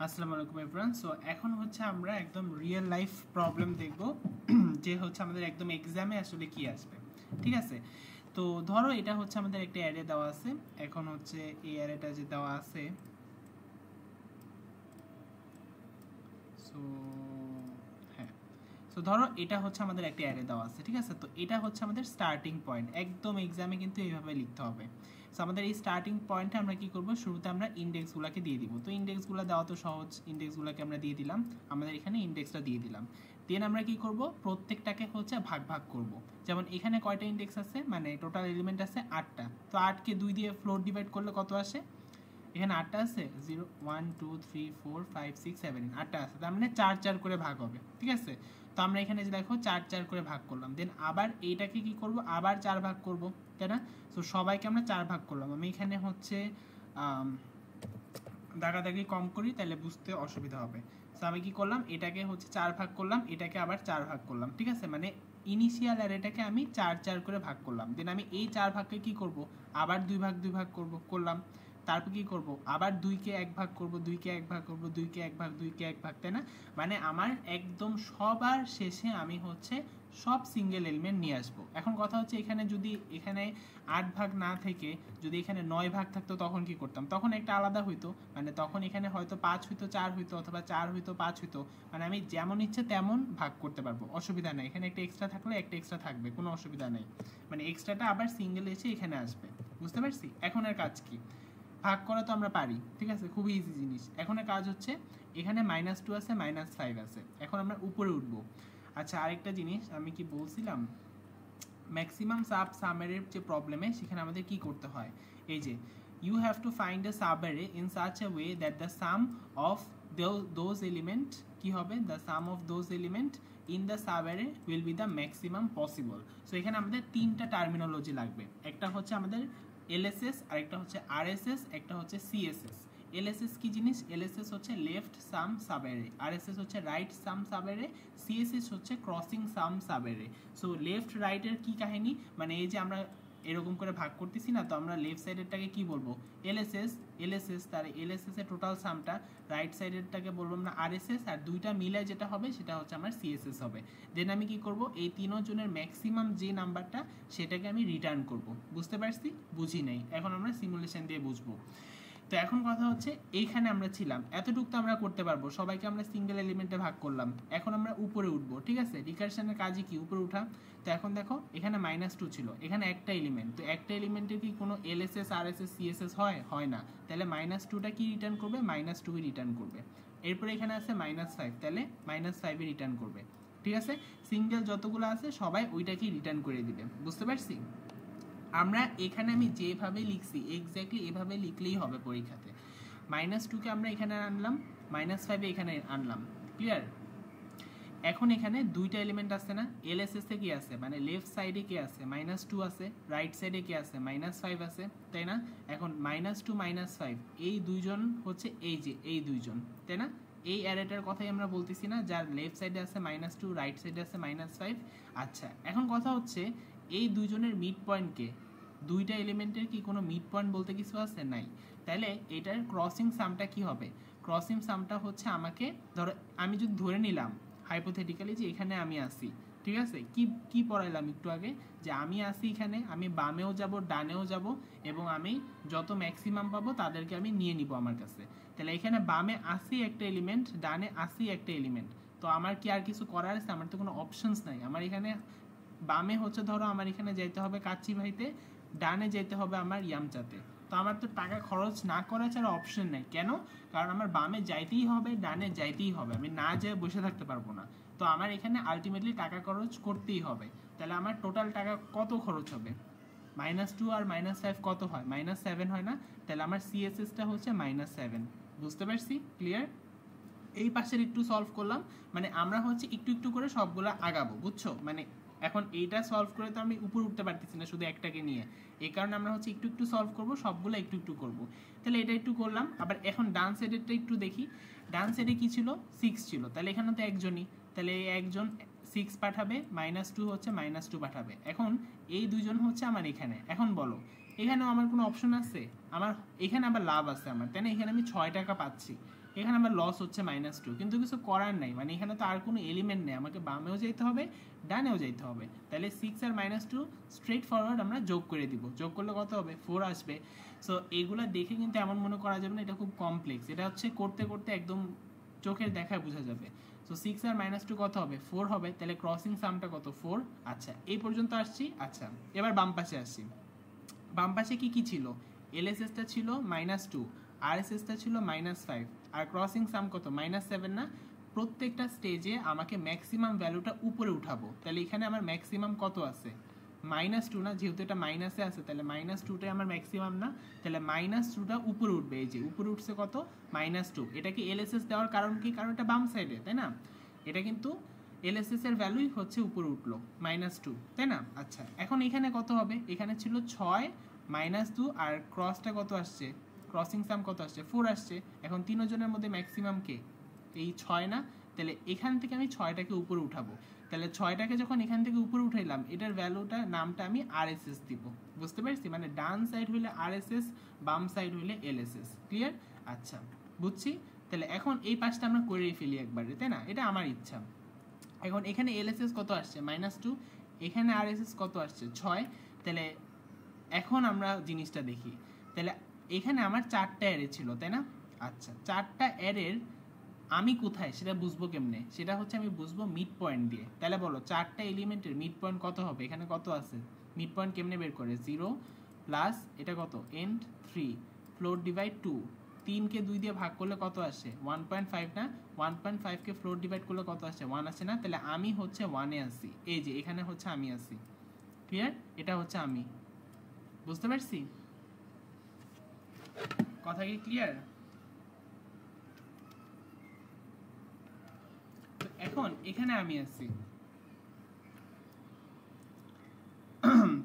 আসসালামু আলাইকুম everyone. So এখন হচ্ছে আমরা একদম রিয়েল লাইফ প্রবলেম দেখব যে হচ্ছে আমাদের একদম এক্সামে আসলে কি আসবে। ঠিক আছে, তো ধরো এটা হচ্ছে আমাদের একটা অ্যারে দেওয়া আছে। এখন হচ্ছে এই অ্যারেটা যে দেওয়া আছে, সো হ্যাঁ, সো ধরো এটা হচ্ছে আমাদের একটা অ্যারে দেওয়া আছে। ঠিক আছে, তো এটা হচ্ছে আমাদের স্টার্টিং পয়েন্ট। একদম এক্সামে কিন্তু এইভাবে লিখতে হবে। সো আমাদের এই স্টার্টিং পয়েন্টে আমরা কি করব, শুরুতে আমরা ইন্ডেক্সগুলোকে দিয়ে দিব। তো ইন্ডেক্সগুলো দেওয়া তো সহজ, ইন্ডেক্সগুলোকে আমরা দিয়ে দিলাম। আমাদের এখানে ইন্ডেক্সটা দিয়ে দিলাম। দেন আমরা কি করব, প্রত্যেকটাকে হচ্ছে ভাগ ভাগ করব। যেমন এখানে কয়টা ইন্ডেক্স আছে, মানে টোটাল এলিমেন্ট আছে 8টা। তো 8কে 2 দিয়ে ফ্লোর ডিভাইড করলে কত আসে? এখানে 8টা আছে, 0 1 2 3 4 5 6 7 8টা আছে, তার মানে 4 4 করে ভাগ হবে। ঠিক আছে, তো আমরা এখানে যে দেখো 4 4 করে ভাগ করলাম। দেন আবার এইটাকে কি করব, আবার 4 ভাগ করব, তাই না? তো সবাইকে আমরা 4 ভাগ করলাম। আমি এখানে হচ্ছে দাগাদাগি কম করি, তাহলে বুঝতে অসুবিধা হবে। তো আমি কি করলাম, এটাকে হচ্ছে 4 ভাগ করলাম, এটাকে আবার 4 ভাগ করলাম। ঠিক আছে, মানে ইনিশিয়াল অ্যারেটাকে আমি 4 4 করে ভাগ করলাম। দেন আমি এই 4 ভাগকে কি করব, আবার 2 ভাগ 2 ভাগ করলাম। তারপর কি করব, আবার 2কে 1 ভাগ করব, 2কে 1 ভাগ করব, 2কে 1 ভাগ, 2কে 1 ভাগ, তাই না? মানে আমার একদম সবার শেষে আমি হচ্ছে সব সিঙ্গেল এলিমেন্ট নিয়ে আসবো। এখন কথা হচ্ছে এখানে যদি এখানে 8 ভাগ না থেকে যদি এখানে 9 ভাগ থাকতো তখন কি করতাম, তখন একটা আলাদা হইতো। মানে তখন এখানে হয়তো 5 হইতো 4 হইতো, অথবা 4 হইতো 5 হইতো। মানে আমি যেমন ইচ্ছে তেমন ভাগ করতে পারবো, অসুবিধা নেই। এখানে একটা এক্সট্রা থাকলে একটা এক্সট্রা থাকবে, কোনো অসুবিধা নেই। মানে এক্সট্রাটা আবার সিঙ্গেল এসে এখানে আসবে। বুঝতে পারছি? এখন এর কাজ কি, ভাগ করা তো আমরা পারি। ঠিক আছে, খুবই ইজি জিনিস। এখন কাজ হচ্ছে এখানে -2 আছে, -5 আছে। এখন আমরা উপরে উঠবো। আচ্ছা, আরেকটা জিনিস আমি কি বলছিলাম, ম্যাক্সিমাম সাব সামের যে প্রবলেমে সেখানে আমাদের কি করতে হয়, এই যে you have to find a sub array in such a way that the sum of those element কি হবে, the sum of those element in the sub array will be the maximum possible. So এখানে আমাদের 3টা terminology লাগবে। একটা হচ্ছে আমাদের ELSS, আরেকটা হচ্ছে আরএসএস, একটা হচ্ছে সিএসএস। এলএসএস কি জিনিস? এলএসএস হচ্ছে লেফট সাম সাবঅ্যারে, আরএসএস হচ্ছে রাইট সাম সাবঅ্যারে, সিএসএস হচ্ছে ক্রসিং সাম সাবঅ্যারে। সো লেফট রাইটের কি কাহিনী, মানে এই যে আমরা এরকম করে ভাগ করতেছি না, তো আমরা লেফট সাইডেরটাকে কি বলবো, এলএসএস। এলএসএস তার এলএসএস এর টোটাল সামটা, রাইট সাইডেরটাকে বলবো আমরা আরএসএস, আর দুইটা মিলে যেটা হবে সেটা হচ্ছে আমার সিএসএস হবে। দেন আমি কি করব, এই তিনজনের ম্যাক্সিমাম যে নাম্বারটা সেটাকে আমি রিটার্ন করব। বুঝতে পারছি? বুঝি নাই, এখন আমরা সিমুলেশন দিয়ে বুঝবো। তো এখন কথা হচ্ছে এইখানে আমরা ছিলাম, এতটুকু তো আমরা করতে পারবো, সবাইকে আমরা সিঙ্গেল এলিমেন্টে ভাগ করলাম। এখন আমরা উপরে উঠবো। ঠিক আছে, রিকারশনের কাজই কি, উপরে উঠা। তো এখন দেখো এখানে -2 ছিল, এখানে একটা এলিমেন্ট, তো একটা এলিমেন্টের কি কোনো এলএসএস আরএসএস সিএসএস হয়? হয় না। তাহলে -2টা কি রিটার্ন করবে, -2 রিটার্ন করবে। এরপরে এখানে আছে -5, তাহলে -5 রিটার্ন করবে। ঠিক আছে, সিঙ্গেল যতগুলো আছে সবাই ওইটাকেই রিটার্ন করে দিবে। বুঝতে পারছি? আমরা এখানে আমি যেভাবে লিখছি এক্স্যাক্টলি এভাবে লিখলেই হবে পরীক্ষাতে। -2কে আমরা এখানে আনলাম, -5 এখানে আনলাম। ক্লিয়ার? এখন এখানে দুইটা এলিমেন্ট আছে না, এলএসএস এ কি আছে, মানে লেফট সাইডে কি আছে, -2 আছে, রাইট সাইডে কি আছে, -5 আছে, তাই না? এখন -2 -5 এই দুইজন হচ্ছে এই যে এই দুইজন, তাই না? এই অ্যারেটার কথাই আমরা বলতেছি না, যার লেফট সাইডে আছে -2, রাইট সাইডে আছে -5। আচ্ছা, এখন কথা হচ্ছে এই দুইজনের মিড পয়েন্টকে, দুইটা এলিমেন্টের কি কোনো মিড পয়েন্ট বলতে কিছু আছে? নাই। তাহলে এটার ক্রসিং সামটা কি হবে? ক্রসিং সামটা হচ্ছে আমাকে, ধরো আমি যদি ধরে নিলাম হাইপোথেটিক্যালি যে এখানে আমি আসি। ঠিক আছে, কি কি পড়াইলাম একটু আগে, যে আমি আসি এখানে, আমি বামেও যাব ডানেও যাব, এবং আমি যত ম্যাক্সিমাম পাবো তাদেরকে আমি নিয়ে নিব আমার কাছে। তাহলে এখানে বামে আসি একটা এলিমেন্ট, ডানে আসি একটা এলিমেন্ট। তো আমার কি আর কিছু করার আছে? আমার তো কোনো অপশনস নাই। আমার এখানে বামে হচ্ছে ধরো আমার এখানে যাইতে হবে কাচ্চি ভাইতে, ডানে যেতে হবে আমার ইয়ামচাতে। তো আমার তো টাকা খরচ না করা ছাড়া অপশন নাই। কেন? কারণ আমার বামে যাইতেই হবে, ডানে যাইতেই হবে, আমি না যেয়ে বসে থাকতে পারবো না। তো আমার এখানে আলটিমেটলি টাকা খরচ করতেই হবে। তাহলে আমার টোটাল টাকা কত খরচ হবে? -2 আর -5 কত হয়? -7 হয় না? তাহলে আমার সিএসএসটা হচ্ছে -7। বুঝতে পারছি? ক্লিয়ার? এই পাশের একটু সলভ করলাম, মানে আমরা হচ্ছে একটু একটু করে সবগুলো আগাবো। বুঝছো? মানে এখন এইটা সলভ করে তো আমি উপরে উঠতে পারতেছি না শুধু একটাকে নিয়ে, এই কারণে আমরা হচ্ছে একটু একটু সলভ করব, সবগুলো একটু একটু করব। তাহলে এটা একটু করলাম। আবার এখন ডান সাইডেরটা একটু দেখি। ডান সাইডে কি ছিল? 6 ছিল, তাহলে এখানে তো একজনই, তাহলে এই একজন 6 পাঠাবে, -2 হচ্ছে -2 পাঠাবে। এখন এই দুইজন হচ্ছে আমার এখানে। এখন বলো এখানেও আমার কোনো অপশন আছে? আমার এখানে আবার লাভ আছে আমার, তাই না? এখানে আমি 6 টাকা পাচ্ছি। এখানে আমার লস হচ্ছে -2, কিন্তু কিছু করার নাই, মানে এখানে তো আর কোনো এলিমেন্ট নেই, আমাকে বামেও যেতে হবে ডানেও যেতে হবে। তাহলে 6 আর -2 স্ট্রেট ফরওয়ার্ড আমরা যোগ করে দিব, যোগ করলে কত হবে 4 আসবে। সো এইগুলা দেখে কিন্তু এমন মনে করা যাবে না এটা খুব কমপ্লেক্স, এটা হচ্ছে করতে করতে একদম চোখের দেখায় বোঝা যাবে। সো 6 আর -2 কত হবে 4 হবে, তাহলে ক্রসিং সামটা কত 4। আচ্ছা এই পর্যন্ত আসছি। আচ্ছা এবার বাম পাশে আসছি। বাম পাশে কি কি ছিল, এলএসএসটা ছিল -2, আরএসএসটা ছিল -5, আর ক্রসিং সাম কত -7 না। প্রত্যেকটা স্টেজে আমাকে ম্যাক্সিমাম ভ্যালুটা উপরে উঠাবো, তাহলে এখানে আমার ম্যাক্সিমাম কত আছে -2 না, যেহেতু এটা মাইনাসে আছে তাহলে -2টাই আমার ম্যাক্সিমাম না, তাহলে -2টা উপরে উঠবে, এই যে উপরে উঠছে কত -2। এটাকে এলএসএস দেওয়ার কারণ কি, কারণ এটা বাম সাইডে তাই না, এটা কিন্তু এলএসএস এর ভ্যালুই হচ্ছে উপরে উঠলো -2 তাই না। আচ্ছা এখন এখানে কত হবে, এখানে ছিল 6 -2 আর ক্রসটা কত আসছে, ক্রসিং সাম কত আসছে 4 আসছে। এখন তিনজনের মধ্যে ম্যাক্সিমাম কে, এই 6 না, তাহলে এখান থেকে আমি 6টাকে উপরে উঠাবো, তাহলে 6টাকে যখন এখান থেকে উপরে উঠাইলাম এটার ভ্যালুটা নামটা আমি আরএসএস দিব, বুঝতে পারছি, মানে ডান সাইড হইলে আরএসএস বাম সাইড হইলে এলএসএস, ক্লিয়ার। আচ্ছা বুঝছি, তাহলে এখন এই পাশটা আমরা করেই ফেলি একবারে তাই না, এটা আমার ইচ্ছা। এখন এখানে এলএসএস কত আসছে -2, এখানে আরএসএস কত আসছে 6, তাহলে এখন আমরা জিনিসটা দেখি, তাহলে এখানে আমার 4টা অ্যারে ছিল তাই না। আচ্ছা 4টা অ্যারের আমি কোথায় সেটা বুঝবো কেমনে, সেটা হচ্ছে আমি বুঝবো মিড পয়েন্ট দিয়ে। তাহলে বলো 4টা এলিমেন্টের মিড পয়েন্ট কত হবে, এখানে কত আছে, মিড পয়েন্ট কেমনে বের করে, 0 প্লাস এটা কত এন্ড 3 ফ্লোর ডিভাইড 2, 3কে 2 দিয়ে ভাগ করলে কত আসে 1.5 না, 1.5কে ফ্লোর ডিভাইড করলে কত আসে 1 আসে না, তাহলে আমি হচ্ছে 1 এ আসি, এই যে এখানে হচ্ছে আমি আসি, ক্লিয়ার, এটা হচ্ছে আমি, বুঝতে পারছি কথা কি ক্লিয়ার। এখন এখানে আমি আছি,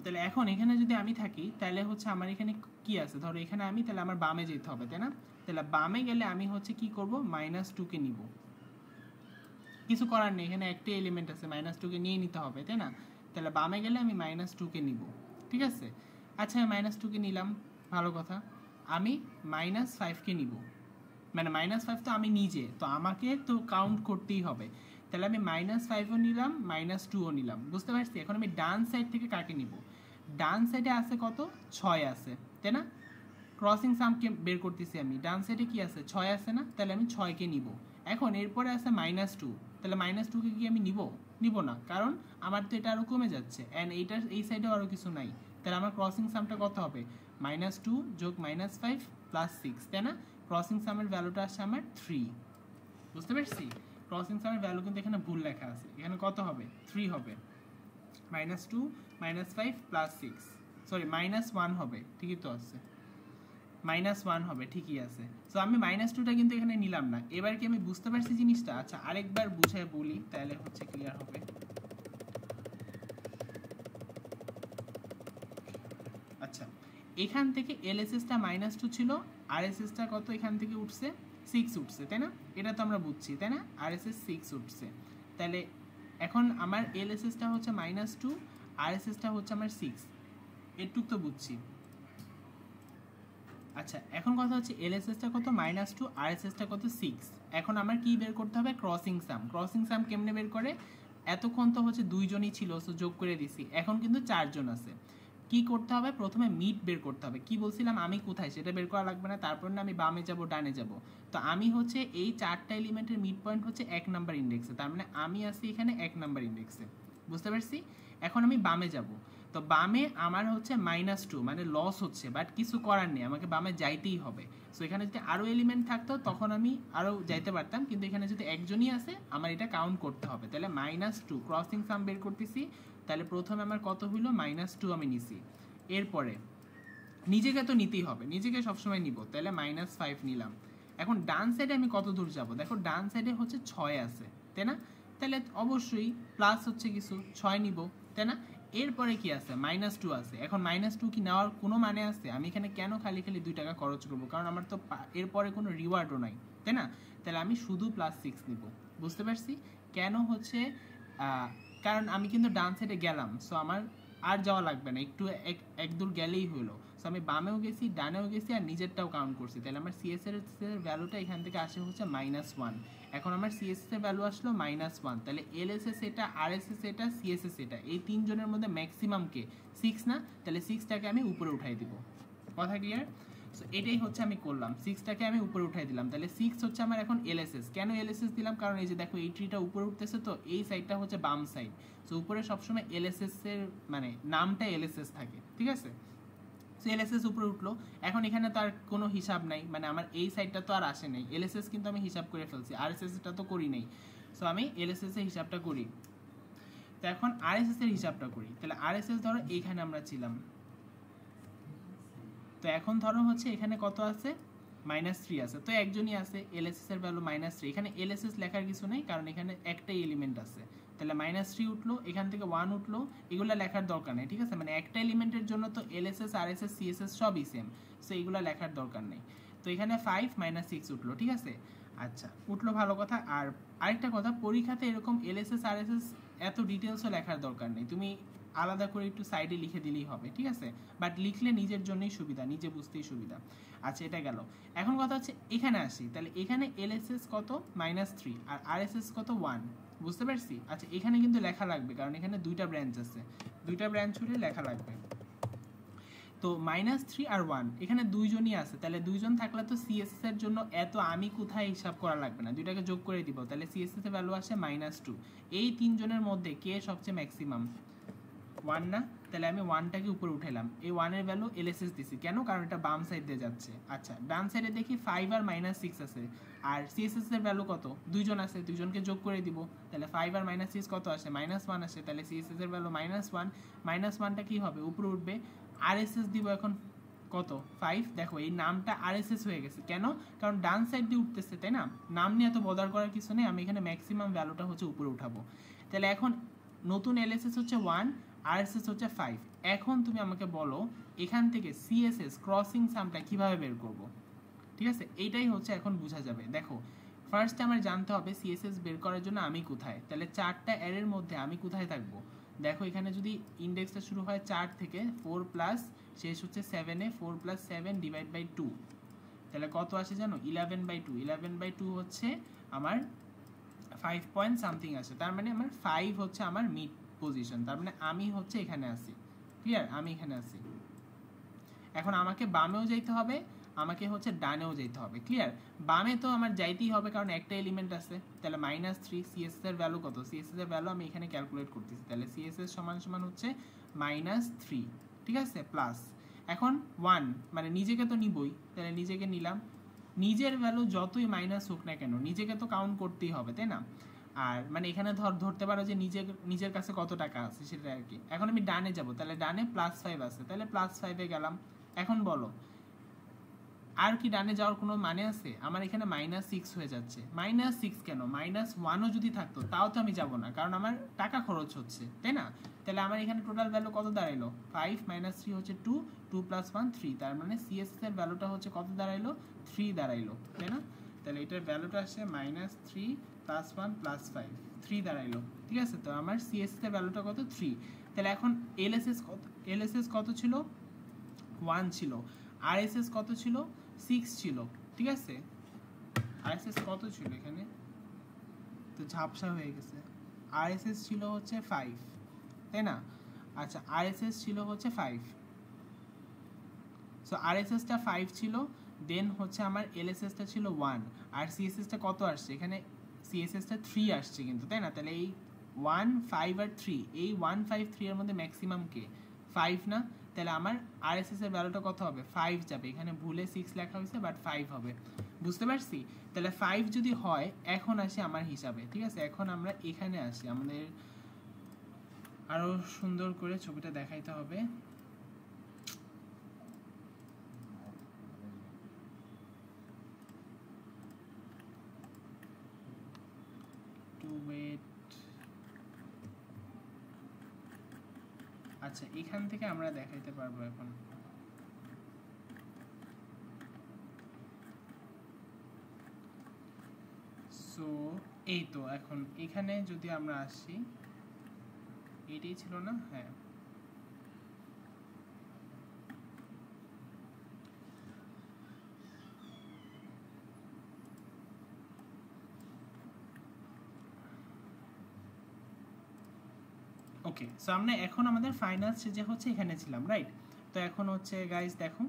তাহলে এখন এখানে যদি আমি থাকি তাহলে হচ্ছে আমার এখানে কি আছে, ধরো এখানে আমি, তাহলে আমার বামে যেতে হবে তাই না, তাহলে বামে গেলে আমি হচ্ছে কি করব -2কে নিব, কিছু করার নেই, এখানে একটা এলিমেন্ট আছে -2কে নিয়ে নিতে হবে তাই না, তাহলে বামে গেলে আমি -2কে নিব, ঠিক আছে। আচ্ছা -2কে নিলাম, ভালো কথা, আমি -5কে নিব, মানে -5 তো আমি নিজে, তো আমাকে তো কাউন্ট করতেই হবে, তাহলে আমি -5ও নিলাম -2ও নিলাম, বুঝতে পারছি। এখন আমি ডান সাইড থেকে কাকে নিব, ডান সাইডে আছে কত 6 আছে তাই না, ক্রসিং সামকে বের করতেছি আমি, ডান সাইডে কি আছে 6 আছে না, তাহলে আমি 6কে নিব। এখন এরপরে আছে -2, তাহলে -2কে কি আমি নিব না, কারণ আমার তো এটা আরো কমে যাচ্ছে এন্ড এইটার এই সাইডেও আরো কিছু নাই, তাহলে আমার ক্রসিং সামটা কত হবে -2 যোগ -5 প্লাস 6 তাই না, ক্রসিং সামের ভ্যালুটা আসছে আমার 3, বুঝতে পারছি। ক্রসিং সামের ভ্যালু কিন্তু এখানে ভুল লেখা আছে, এখানে কত হবে 3 হবে, -2 -5 প্লাস 6, সরি -1 হবে, ঠিকই তো আছে, -1 হবে, ঠিকই আছে। সো আমি -2টা কিন্তু এখানে নিলাম না, এবার কি আমি বুঝতে পারছি জিনিসটা। আচ্ছা আরেকবার বুঝায় বলি তাহলে হচ্ছে ক্লিয়ার হবে। আচ্ছা এখান থেকে এলএসএসটা -2 ছিল, আরএসএসটা কত এখান থেকে উঠছে 6 উঠছে তাই না, এটা তো আমরা বুঝছি তাই না, আরএসএস 6 উঠছে, তাহলে এখন আমার এলএসএসটা হচ্ছে -2, আরএসএসটা হচ্ছে আমার 6, এটুক তো বুঝছি। আচ্ছা এখন কথা হচ্ছে এলএসএসটা কত -2, আরএসএসটা কত 6, এখন আমার কি বের করতে হবে ক্রসিং সাম। ক্রসিং সাম কেমনে বের করে, এতক্ষণ তো হচ্ছে দুইজনই ছিল সো যোগ করে দিছি, এখন কিন্তু 4 জন আছে, কি করতে হবে প্রথমে মিড বের করতে হবে, কি বলছিলাম আমি কোথায় সেটা বের করা লাগবে না, তারপর না আমি বামে যাব ডানে যাব, তো আমি হচ্ছে এই 4টা এলিমেন্টের মিড পয়েন্ট হচ্ছে 1 নাম্বার ইনডেক্সে, তার মানে আমি আছি এখানে 1 নাম্বার ইনডেক্সে, বুঝতে পারছি। এখন আমি বামে যাব, তো বামে আমার হচ্ছে -2 মানে লস হচ্ছে, বাট কিছু করার নেই, আমাকে বামে যাইতেই হবে। সো এখানে যদি আরো এলিমেন্ট থাকতো তখন আমি আরো যাইতে পারতাম, কিন্তু এখানে যদি একজনই আছে আমার এটা কাউন্ট করতে হবে, তাহলে -2 ক্রসিং সাম বের করতেছি, তাহলে প্রথমে আমার কত হইলো -2 আমি নিছি, এরপরে নিজেকে তো নিতেই হবে, নিজেকে সবসময় নিব, তাহলে -5 নিলাম। এখন ডান সাইডে আমি কত দূর যাব, দেখো ডান সাইডে হচ্ছে 6 আছে তাই না, তাহলে অবশ্যই প্লাস হচ্ছে কিছু 6 নিব তাই না। এরপরে কি আছে -2 আছে, এখন -2 কি নেওয়ার কোনো মানে আছে, আমি এখানে কেন খালি খালি 2 টাকা খরচ করব, কারণ আমার তো এরপরে কোনো রিওয়ার্ডও নাই তাই না, তাহলে আমি শুধু +6 নিব, বুঝতে পারছি। কেন হচ্ছে কারণ আমি কিন্তু ডান সাইডে গেলাম, সো আমার আর যাওয়া লাগবে না, একটু এক দূর গেলেই হলো, সো আমি বামেও গেছি, ডানেও গেছি, আর নিজেরটাও কাউন্ট করছি। তাহলে আমার সিএসএস এর ভ্যালুটা এখান থেকে আসে হচ্ছে -1। এখন আমার সিএসএস এর ভ্যালু আসলো -1, তাহলে এলএসএস এটা, আরএসএস এটা, সিএসএস এটা, এই তিনজনের মধ্যে ম্যাক্সিমাম কে 6 না, তাহলে 6টাকে আমি উপরে উঠাই দিব। কথা ক্লিয়ার? সো এটাই হচ্ছে আমি করলাম, 6টাকে আমি উপরে উঠাই দিলাম। তাহলে 6 হচ্ছে আমার এখন এলএসএস। কেন এলএসএস দিলাম? কারণ এই যে দেখো এই ট্রিটা উপরে উঠতেছে, তো এই সাইডটা হচ্ছে বাম সাইড। সো উপরে সবসময় এলএসএস এর মানে নামটা এলএসএস থাকে, ঠিক আছে? সো এলএসএস উপরে উঠলো। এখন এখানে তো আর কোনো হিসাব নাই, মানে আমার এই সাইডটা তো আর আসে নাই। এলএসএস কিন্তু আমি হিসাব করে ফেলছি, আরএসএসটা তো করি নাই। সো আমি এলএসএস এর হিসাবটা করি। তো এখন আরএসএস এর হিসাবটা করি। তাহলে আরএসএস ধরো এইখানে আমরা ছিলাম, তো এখন ধরো হচ্ছে এখানে কত আছে? -3 আছে, তো একজনই আছে, এলএসএস এর ভ্যালু -3। এখানে এলএসএস লেখার কিছু নেই, কারণ এখানে একটাই এলিমেন্ট আছে। তাহলে -3 উঠলো, এখান থেকে 1 উঠলো, এগুলো লেখার দরকার নেই, ঠিক আছে? মানে একটা এলিমেন্টের জন্য তো এলএসএস, আরএসএস, সিএসএস সবই সেম, সো এগুলো লেখার দরকার নেই। তো এখানে 5 -6 উঠলো, ঠিক আছে? আচ্ছা, উঠলো, ভালো কথা। আর আরেকটা কথা, পরীক্ষাতে এরকম এলএসএস, আরএসএস এত ডিটেলসও লেখার দরকার নেই, তুমি আলাদা করে একটু সাইডে লিখে দিলেই হবে, ঠিক আছে? বাট লিখলে নিজের জন্যই সুবিধা, নিজে বুঝতেই সুবিধা। আচ্ছা, এটা গেল। এখন কথা হচ্ছে এখানে আসি। তাহলে এখানে এলএসএস কত? -3, আর আরএসএস কত? 1। বুঝতে পারছি? আচ্ছা, এখানে কিন্তু লেখা লাগবে, কারণ এখানে দুইটা ব্রাঞ্চ আছে, দুইটা ব্রাঞ্চ হলে লেখা লাগবে। তো -3 আর 1 এখানে দুইজনই আছে, তাহলে দুইজন থাকলে তো সিএসএস এর জন্য এত আমি কোথায় হিসাব করা লাগবে না, দুইটাকে যোগ করে দিব। তাহলে সিএসএস এর ভ্যালু আসে -2। এই তিনজনের মধ্যে কে সবচেয়ে ম্যাক্সিমাম? 1 না? তাহলে আমি 1টাকে উপরে উঠাইলাম। এই 1 এর ভ্যালু এলএসএস দিছি, কেন? কারণ এটা বাম সাইড দিয়ে যাচ্ছে। আচ্ছা, ডান সাইডে দেখি 5 আর -6 আছে, আর সিএসএস এর ভ্যালু কত? দুইজন আছে, দুইজনকে যোগ করে দিব। তাহলে 5 আর -6 কত আসে? -1 আসে। তাহলে সিএসএস এর ভ্যালু -1, -1টা কি হবে? উপরে উঠবে। আরএসএস দিব এখন কত? 5। দেখো এই নামটা আরএসএস হয়ে গেছে, কেন? কারণ ডান সাইড দিয়ে উঠতেছে, তাই না? নাম নিয়ে এত বদার করার কিছু নেই, আমি এখানে ম্যাক্সিমাম ভ্যালুটা হচ্ছে উপরে উঠাবো। তাহলে এখন নতুন এলএসএস হচ্ছে 1, আরএসএস হচ্ছে 5। এখন তুমি আমাকে বলো এখান থেকে সিএসএস ক্রসিং সামটা কিভাবে বের করব? ঠিক আছে, এইটাই হচ্ছে এখন বোঝা যাবে। দেখো, ফার্স্টে আমার জানতে হবে সিএসএস বের করার জন্য আমি কোথায়। তাহলে 4টা অ্যারের মধ্যে আমি কোথায় থাকবো? দেখো এখানে যদি ইন্ডেক্সটা শুরু হয় 4 থেকে, 4 প্লাস শেষ হচ্ছে 7-এ, 4 + 7 / 2, তাহলে কত আসে জানো? 11/2। 11/2 হচ্ছে আমার 5 পয়েন্ট সামথিং আসে। তার মানে আমার 5 হচ্ছে আমার মিড পজিশন, তার মানে আমি হচ্ছে এখানে আছি। ক্লিয়ার? আমি এখানে আছি। এখন আমাকে বামেও যাইতে হবে, আমাকে হচ্ছে ডানেও যাইতে হবে। ক্লিয়ার? বামে তো আমার যাইতেই হবে, কারণ একটা এলিমেন্ট আছে। তাহলে -3, সিএসএস এর ভ্যালু কত? সিএসএস এর ভ্যালু আমি এখানে ক্যালকুলেট করতেছি। তাহলে সিএসএস সমান হচ্ছে -3, ঠিক আছে? প্লাস এখন 1, মানে নিজেকে তো নিবই, তাহলে নিজেকে নিলাম। নিজের ভ্যালু যতই মাইনাস হোক না কেন, নিজেকে তো কাউন্ট করতেই হবে, তাই না? আর মানে এখানে ধরতে পারো যে নিজের কাছে কত টাকা আছে সেটা আর কি। এখন আমি ডানে যাব, তাহলে ডানে +5 আছে, তাহলে +5-এ গেলাম। এখন বলো আর কি ডানে যাওয়ার কোনো মানে আছে? আমার এখানে -6 হয়ে যাচ্ছে। -6 কেন? -1ও যদি থাকতো তাও তো আমি যাব না, কারণ আমার টাকা খরচ হচ্ছে, তাই না? তাহলে আমার এখানে টোটাল ভ্যালু কত দাঁড়াইলো? 5 - 3 হচ্ছে 2, 2 + 1 3, তার মানে সিএসএস এর ভ্যালুটা হচ্ছে কত দাঁড়াইলো? 3 দাঁড়াইলো, তাই না? তাহলে এটার ভ্যালুটা আসে -3 + 1 + 5, 3 দাঁড়াইলো, ঠিক আছে? তো আমার সিএসএস এর ভ্যালুটা কত? 3। তাহলে এখন এলএসএস কত ছিল? 1 ছিল। আরএসএস কত ছিল? 6 ছিল, ঠিক আছে? আরএসএস কত ছিল এখানে? তো ঝাপসা হয়ে গেছে। আরএসএস ছিল হচ্ছে 5, তাই না? আচ্ছা, আরএসএস ছিল হচ্ছে 5। সো আরএসএসটা 5 ছিল, দেন হচ্ছে আমার এলএসএসটা ছিল 1, আর সিএসএসটা কত আসছে এখানে? সিএসএসটা 3 আসছে কিন্তু, তাই না? তাহলে এই 1, 5 আর 3, এই 1, 5, 3 এর মধ্যে ম্যাক্সিমাম কে? 5 না? তাহলে আমার আরএসএস এর ভ্যালুটা কত হবে? 5 যাবে। এখানে ভুলে 6 লেখা হয়েছে, বাট 5 হবে। বুঝতে পারছি? তাহলে 5 যদি হয়, এখন আসি আমার হিসাবে, ঠিক আছে? এখন আমরা এখানে আসি, আমাদের আরো সুন্দর করে ছবিটা দেখাইতে হবে। আচ্ছা, এখান থেকে আমরা দেখাইতে পারবো এখন। সো এই তো এখন এখানে যদি আমরা আসি, এটাই ছিল না? হ্যাঁ, ওকে, সো আমরা এখন আমাদের ফাইনাল স্টেজে হচ্ছে এখানে ছিলাম, রাইট? তো এখন হচ্ছে গাইস দেখো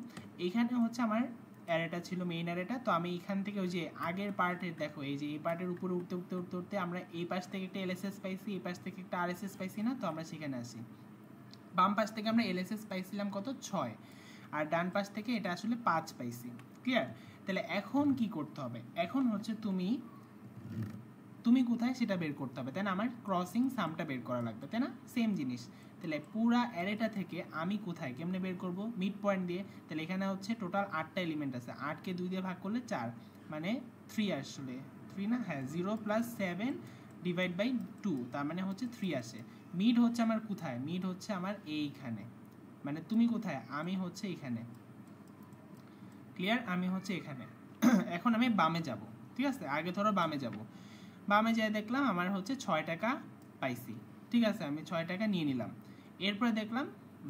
এইখানে হচ্ছে আমার অ্যারেটা ছিল, মেইন অ্যারেটা। তো আমি এখান থেকে ওই যে আগের পার্টের দেখো, এই যে এই পার্টের উপরে উঠতে উঠতে উঠতে উঠতে আমরা এই পাশ থেকে একটা এলএসএস পাইছি, এই পাশ থেকে একটা আরএসএস পাইছি না? তো আমরা সেখানে আসি। বাম পাশ থেকে আমরা এলএসএস পাইছিলাম কত? 6, আর ডান পাশ থেকে এটা আসলে 5 পাইছি। ক্লিয়ার? তাহলে এখন কি করতে হবে? এখন হচ্ছে তুমি কোথায় সেটা বের করতে হবে, তাই না? আমার ক্রসিং সামটা বের করা লাগবে, তাই না? সেম জিনিস। তাহলে পুরা অ্যারেটা থেকে আমি কোথায় কেমনে বের করব? মিড পয়েন্ট দিয়ে। তাহলে এখানে হচ্ছে টোটাল 8টা এলিমেন্ট আছে, 8কে 2 দিয়ে ভাগ করলে 4, মানে 3 আসলে 3 না? হ্যাঁ, 0 + 7 ডিভাইড বাই 2, তার মানে হচ্ছে 3 আসে। মিড হচ্ছে আমার কোথায়? মিড হচ্ছে আমার এইখানে। মানে তুমি কোথায়? আমি হচ্ছে এখানে। ক্লিয়ার? আমি হচ্ছে এখানে। এখন আমি বামে যাব, ঠিক আছে? আগে ধরো বামে যাব, বামে যাই দেখলাম আমার হচ্ছে 6 টাকা পাইছি, ঠিক আছে? আমি 6 টাকা নিয়ে নিলাম। এরপরে দেখলাম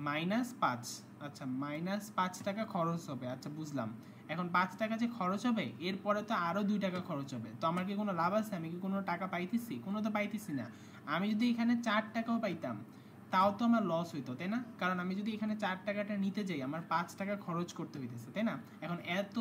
-5, আচ্ছা -5 টাকা খরচ হবে, আচ্ছা বুঝলাম। এখন 5 টাকা যে খরচ হবে, এরপরে তো আরও 2 টাকা খরচ হবে, তো আমার কি কোনো লাভ আছে? আমি কি কোনো টাকা পাইতেছি? কোনো তো পাইতেছি না। আমি যদি এখানে 4 টাকাও পাইতাম তাও তো আমার লস হইতো, তাই না? কারণ আমি যদি এখানে 4 টাকাটা নিতে যাই আমার 5 টাকা খরচ করতে হইতেছে, তাই না? এখন এত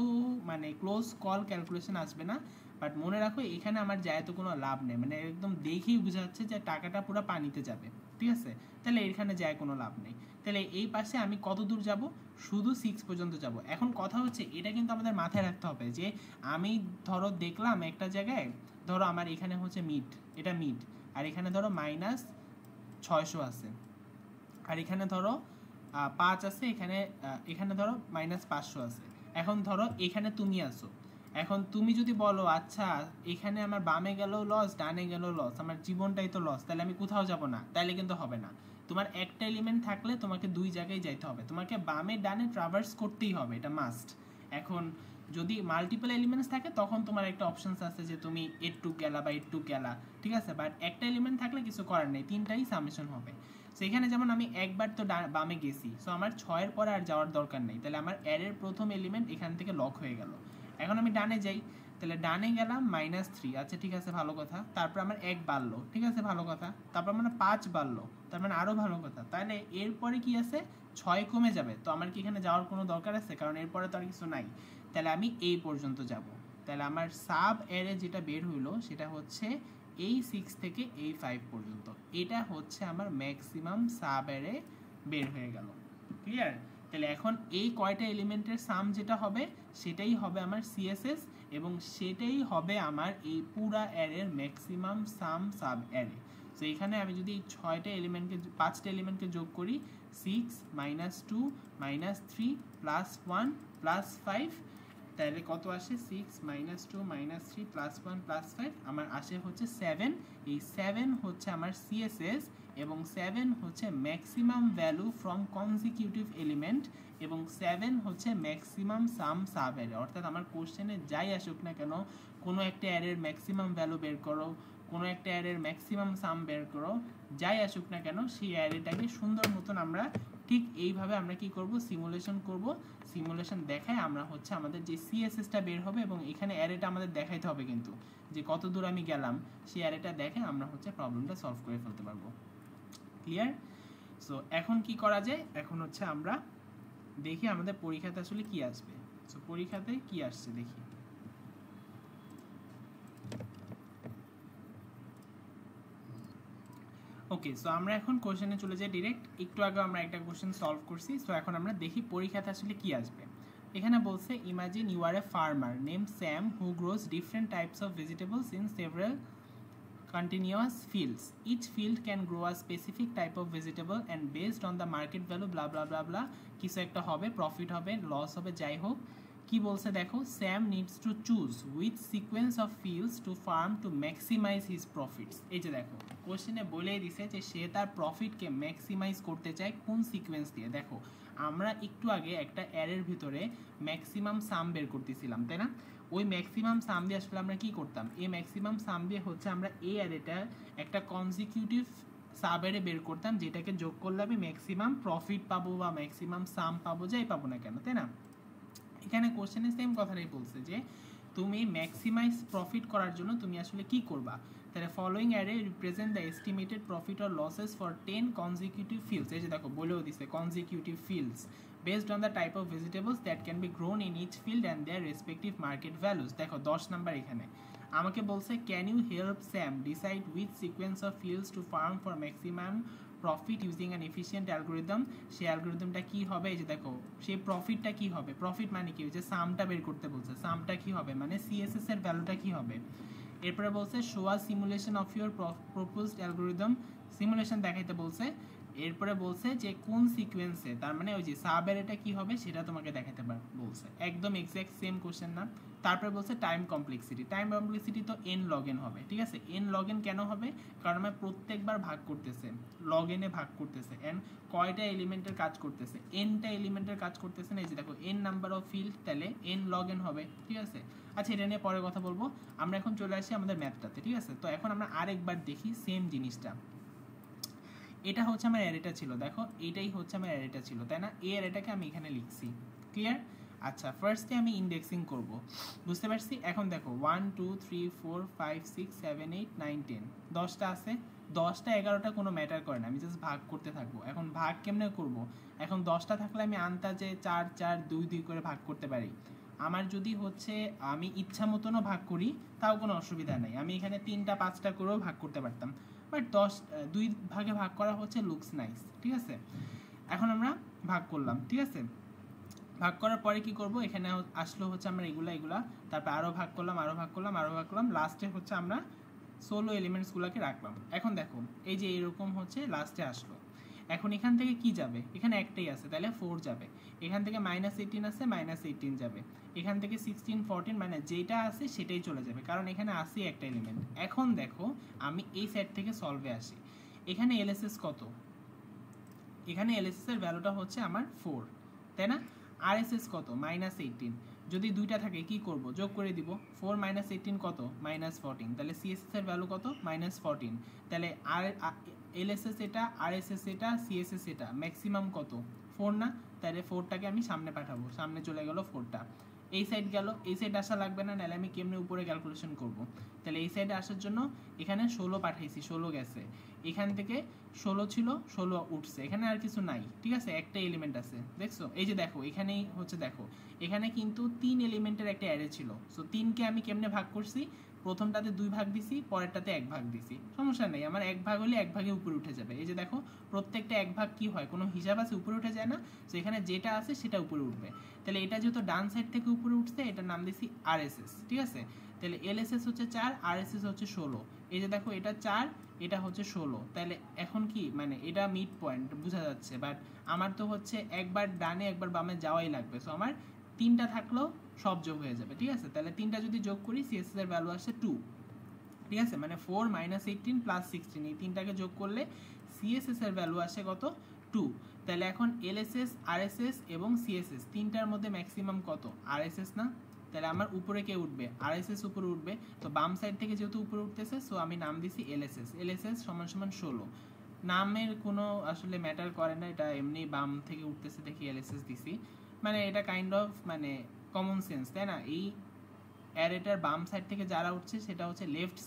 মানে ক্লোজ কল ক্যালকুলেশন আসবে না, বাট মনে রাখো এখানে আমার যায় তো কোনো লাভ নেই, মানে একদম দেখেই বোঝা যাচ্ছে যে টাকাটা পুরো পানিতে যাবে, ঠিক আছে? তাহলে এখানে যায় কোনো লাভ নেই। তাহলে এই পাশে আমি কত দূর যাব? শুধু 6 পর্যন্ত যাব। এখন কথা হচ্ছে এটা কিন্তু আমাদের মাথায় রাখতে হবে যে আমি ধরো দেখলাম একটা জায়গায়, ধরো আমার এখানে হচ্ছে মিড, এটা মিড, আর এখানে ধরো -600 আছে, আর এখানে ধরো 5 আছে, এখানে ধরো -500 আছে। এখন ধরো এখানে তুমি আসো, এখন তুমি যদি বলো আচ্ছা এখানে আমার বামে গেলেও লস, ডানে গেলেও লস, আমার জীবনটাই তো লস, তাহলে আমি কোথাও যাব না, তাইলে কিন্তু হবে না। তোমার একটা এলিমেন্ট থাকলে তোমাকে 2 জায়গায় যাইতে হবে, তোমাকে বামে ডানে ট্রাভার্স করতেই হবে, এটা মাস্ট। এখন যদি মাল্টিপল এলিমেন্টস থাকে তখন তোমার একটা অপশনস আছে যে তুমি এটুক গেলা বা এটুক গেলা, ঠিক আছে? বাট একটা এলিমেন্ট থাকলে কিছু করার নেই, তিনটাই সামেশন হবে। সেখানে যেমন আমি একবার তো বামে গেছি, সো আমার 6-এর পরে আর যাওয়ার দরকার নেই, তাহলে আমার অ্যারের প্রথম এলিমেন্ট এখান থেকে লক হয়ে গেল। এখন আমি ডানে যাই, তাহলে ডানে গেলাম -3, আচ্ছা ঠিক আছে ভালো কথা। তারপর আমার 1 বাড়লো, ঠিক আছে ভালো কথা। তারপর মানে 5 বাড়লো, তার মানে আরও ভালো কথা। তাহলে এরপরে কি আছে? 6 কমে যাবে, তো আমার কি এখানে যাওয়ার কোনো দরকার আছে? কারণ এরপরে তো আর কিছু নাই, তাহলে আমি এই পর্যন্ত যাব। তাহলে আমার সাব অ্যারে যেটা বের হইলো সেটা হচ্ছে এই 6 থেকে এই 5 পর্যন্ত, এটা হচ্ছে আমার ম্যাক্সিমাম সাব অ্যারে বের হয়ে গেল। ক্লিয়ার? তাহলে এখন এই কয়টা এলিমেন্টের সাম যেটা হবে সেটাই হবে আমার সিএসএস, এবং সেটাই হবে আমার এই পুরা অ্যারের ম্যাক্সিমাম সাম সাব অ্যারে। তো এখানে আমি যদি এই 5টা এলিমেন্টকে যোগ করি, 6 -2 -3 +1 +5, তাহলে কত আসে? 6 -2 -3 +1 +5, আমার আসে হচ্ছে 7। এই 7 হচ্ছে আমার সিএসএস, এবং 7 হচ্ছে maximum value from consecutive element, এবং 7 হচ্ছে ম্যাক্সিমাম সাম সাব অ্যারে। অর্থাৎ আমার কোশ্চেনে যাই আসুক না কেন, কোনো একটা অ্যারের ম্যাক্সিমাম ভ্যালু বের করো, কোনো একটা অ্যারের ম্যাক্সিমাম সাম বের করো, যাই আসুক না কেন সেই অ্যারেটাকে সুন্দর মতন আমরা ঠিক এইভাবে আমরা কি করব? সিমুলেশন করব। সিমুলেশন দেখায় আমরা হচ্ছে আমাদের যে সিএসএসটা বের হবে, এবং এখানে অ্যারেটা আমাদের দেখাইতে হবে কিন্তু যে কত দূর আমি গেলাম, সেই অ্যারেটা দেখে আমরা হচ্ছে প্রবলেমটা সলভ করে ফেলতে পারবো। ক্লিয়ার? সো এখন কি করা যায়? এখন হচ্ছে আমরা দেখি আমাদের পরীক্ষাতে আসলে কি আসবে। সো পরীক্ষাতে কি আসছে দেখি। ওকে, সো আমরা এখন কোশ্চেনে চলে যাই ডিরেক্ট। একটু আগে আমরা একটা কোশ্চেন সলভ করছি, সো এখন আমরা দেখি পরীক্ষাতে আসলে কি আসবে। এখানে বলছে imagine you are a farmer name Sam who grows different types of vegetables in several continuous fields. Each field can grow a specific type of vegetable and based on the market value blah blah blah blah কিছু একটা হবে, profit হবে, loss হবে, যাই হোক। কি বলছে দেখো, Sam needs to choose with sequence of fields to farm to maximise his profits. এই যে দেখো কোশ্চেনে বলেই দিছে যে সে তার প্রফিটকে ম্যাক্সিমাইজ করতে চায় কোন সিকোয়েন্স দিয়ে। দেখো আমরা একটু আগে একটা অ্যারের ভিতরে ম্যাক্সিমাম সাম বের করতেছিলাম, তাই না? ওই ম্যাক্সিমাম সাম দিয়ে আসলে আমরা কি করতাম? এই ম্যাক্সিমাম সাম দিয়ে হচ্ছে আমরা এই অ্যারেটা একটা কনজিকিউটিভ সাব অ্যারে বের করতাম, যেটাকে যোগ করলে আমি ম্যাক্সিমাম প্রফিট পাবো বা ম্যাক্সিমাম সাম পাবো, যাই পাবো না কেন, তাই না? এখানে কোশ্চেনে সেম কথাটাই বলছে যে তুমি ম্যাক্সিমাইজ প্রফিট করার জন্য তুমি আসলে কি করবা, তাহলে following array represent the estimated profit or losses for 10 consecutive fields, এই যে দেখো বলেও দিছে consecutive fields based on the type of vegetables that can be grown in each field and their respective market values। দেখো 10 number এখানে আমাকে বলছে can you help Sam decide which sequence of fields to farm for maximum profit using an efficient algorithm. সেই অ্যালগোরিদমটা কি হবে, এই যে দেখো সেই প্রফিটটা কি হবে, প্রফিট মানে কি, যে সামটা বের করতে বলছে, সামটা কি হবে মানে সিএসএস এর ভ্যালুটা কি হবে। এরপরে বলছে show a simulation of your proposed algorithm, simulation দেখাইতে বলছে। এরপরে বলছে যে কোন সিকোয়েন্সে, তার মানে ওই যে সাব অ্যারেটা কি হবে সেটা তোমাকে দেখাতে বলছে, একদম এক্স্যাক্ট সেম কোশ্চেন না। তারপরে বলছে টাইম কমপ্লেক্সিটি, টাইম কমপ্লেক্সিটি তো এন লগ এন হবে, ঠিক আছে। এন লগ এন কেন হবে, কারণ আমার প্রত্যেকবার ভাগ করতেছে, লগ এনে ভাগ করতেছে, এন কয়টা এলিমেন্টের কাজ করতেছে, এনটা এলিমেন্টের কাজ করতেছে না, এই যে দেখো এন নাম্বার অফ ফিল্ড, তাহলে এন লগ এন হবে, ঠিক আছে। আচ্ছা এটা নিয়ে পরে কথা বলবো, আমরা এখন চলে আসি আমাদের ম্যাথটাতে, ঠিক আছে। তো এখন আমরা আরেকবার দেখি সেম জিনিসটা। এটা হচ্ছে আমার অ্যারেটা ছিল, দেখো এটাই হচ্ছে আমার অ্যারেটা ছিল, তাই না। এই অ্যারেটাকে আমি এখানে লিখছি, ক্লিয়ার। আচ্ছা ফার্স্টে আমি ইন্ডেক্সিং করব, বুঝতে পারছি। এখন দেখো 1 2 3 4 5 6 7 8 9 10 10টা আছে, 10টা 11টা কোনো ম্যাটার করে না, আমি জাস্ট ভাগ করতে থাকবো। এখন ভাগ কেমনে করব, এখন 10টা থাকলে আমি আন্দাজে 4 4 2 2 করে ভাগ করতে পারি। আমার যদি হচ্ছে আমি ইচ্ছা মতনও ভাগ করি তাও কোনো অসুবিধা নেই, আমি এখানে 3টা 5টা করেও ভাগ করতে পারতাম, বাট 2 ভাগে ভাগ করা হচ্ছে লুকস নাইস, ঠিক আছে। এখন আমরা ভাগ করলাম, ঠিক আছে। ভাগ করার পরে কি করব, এখানে আসলো হচ্ছে আমরা এগুলা, তারপর আরও ভাগ করলাম, আরও ভাগ করলাম, আরও ভাগ করলাম, লাস্টে হচ্ছে আমরা সোলো এলিমেন্টসগুলোকে রাখলাম। এখন দেখো এই যে এরকম হচ্ছে লাস্টে আসলো। এখন এখান থেকে কি যাবে, এখানে একটাই আছে তাহলে 4 যাবে, এখান থেকে -18 আছে -18 যাবে, এখান থেকে 16 14 মানে যেটা আছে সেটাই চলে যাবে, কারণ এখানে আসি একটা এলিমেন্ট। এখন দেখো আমি এই সাইড থেকে সলভে আসি, এখানে এলএসএস কত, এখানে এলএসএস এর ভ্যালুটা হচ্ছে আমার 4, তাই না। আরএসএস কত -18, যদি দুইটা থাকে কি করব, যোগ করে দিব, 4 -18 কত -14, তাহলে সিএসএস এর ভ্যালু কত -14, তাহলে আর এলএসএস এটা, আরএসএস এটা, সিএসএস এটা, ম্যাক্সিমাম কত 4 না, তাহলে 4টাকে আমি সামনে পাঠাবো, সামনে চলে গেল 4টা, এই সাইড গেল, এই সাইড আসা লাগবে না, নাহলে আমি কেমনে উপরে ক্যালকুলেশন করব। তাহলে এই সাইডে আসার জন্য এখানে 16 পাঠাইছি, 16 গেছে, এখান থেকে 16 ছিল 16 উঠছে, এখানে আর কিছু নাই, ঠিক আছে, একটা এলিমেন্ট আছে, দেখছো এই যে দেখো এখানেই হচ্ছে, দেখো এখানে কিন্তু 3 এলিমেন্টের একটা অ্যারে ছিল। সো 3কে আমি কেমনে ভাগ করছি, প্রথমটাতে 2 ভাগ দিছি, পরেরটাতে 1 ভাগ দিছি, সমস্যা নেই, আমার 1 ভাগ হলে 1 ভাগে উপরে উঠে যাবে। এই যে দেখো প্রত্যেকটা 1 ভাগ কি হয়, কোনো হিসাব আছে উপরে উঠে যায় না, তো এখানে যেটা আছে সেটা উপরে উঠবে। তাহলে এটা যেহেতু ডান সাইড থেকে উপরে উঠছে, এটার নাম দিছি আরএসএস, ঠিক আছে। তাহলে এলএসএস হচ্ছে 4, আরএসএস হচ্ছে 16, এই যে দেখো এটা 4, এটা হচ্ছে 16, তাহলে এখন কি মানে এটা মিড পয়েন্ট বোঝা যাচ্ছে, বাট আমার তো হচ্ছে একবার ডানে একবার বামে যাওয়াই লাগবে, সো আমার 3টা থাকলেও সব যোগ হয়ে যাবে, ঠিক আছে। তাহলে 3টা যদি যোগ করি সিএসএস এর ভ্যালু আসে 2, ঠিক আছে, মানে 4 -18 + 16, এই 3টাকে যোগ করলে সিএসএস এর ভ্যালু আসে কত 2। তাহলে এখন এলএসএস, আরএসএস এবং সিএসএস তিনটার মধ্যে ম্যাক্সিমাম কত, আরএসএস না, তাহলে আমার উপরে কে উঠবে, আরএসএস উপরে উঠবে, তো বাম সাইড থেকে যেহেতু উপরে উঠতেছে সো আমি নাম দিছি এলএসএস, এলএসএস সমান সমান 16, নামের কোনো আসলে ম্যাটার করে না, এটা এমনি বাম থেকে উঠতেছে দেখি এলএসএস দিছি, মানে এটা কাইন্ড অফ মানে কমন সেন্স, তাই না। এই অ্যারেটার বাম সাইড থেকে যারা উঠছে সেটা হচ্ছে লেফট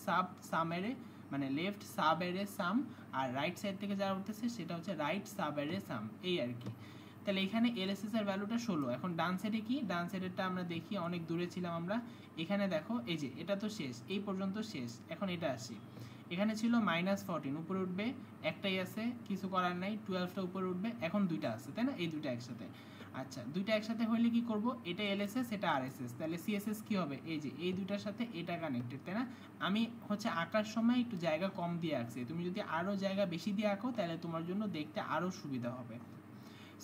সাম অ্যারে, মানে লেফট সাব অ্যারে সাম, আর রাইট সাইড থেকে যারা উঠতেছে সেটা হচ্ছে রাইট সাব অ্যারে সাম, এই আর কি। তাহলে এখানে এলএসএস এর ভ্যালুটা 16, এখন ডান সাইডে কি, ডান সাইডেরটা আমরা দেখি, অনেক দূরে ছিলাম আমরা, এখানে দেখো এই যে এটা তো শেষ, এই পর্যন্ত শেষ, এখন এটা আসি, এখানে ছিল -14 উপরে উঠবে, একটাই আছে কিছু করার নাই, 12টা উপরে উঠবে, এখন দুইটা আছে তাই না, এই দুইটা একসাথে। আচ্ছা দুইটা একসাথে হইলে কি করব, এটা এলএসএস এটা আরএসএস, তাহলে সিএসএস কি হবে, এই যে এই দুইটার সাথে এটা কানেক্টেড, তাই না। আমি হচ্ছে আঁকার সময় একটু জায়গা কম দিয়ে আঁকছি, তুমি যদি আরো জায়গা বেশি দিয়ে আঁকো তাহলে তোমার জন্য দেখতে আরো সুবিধা হবে।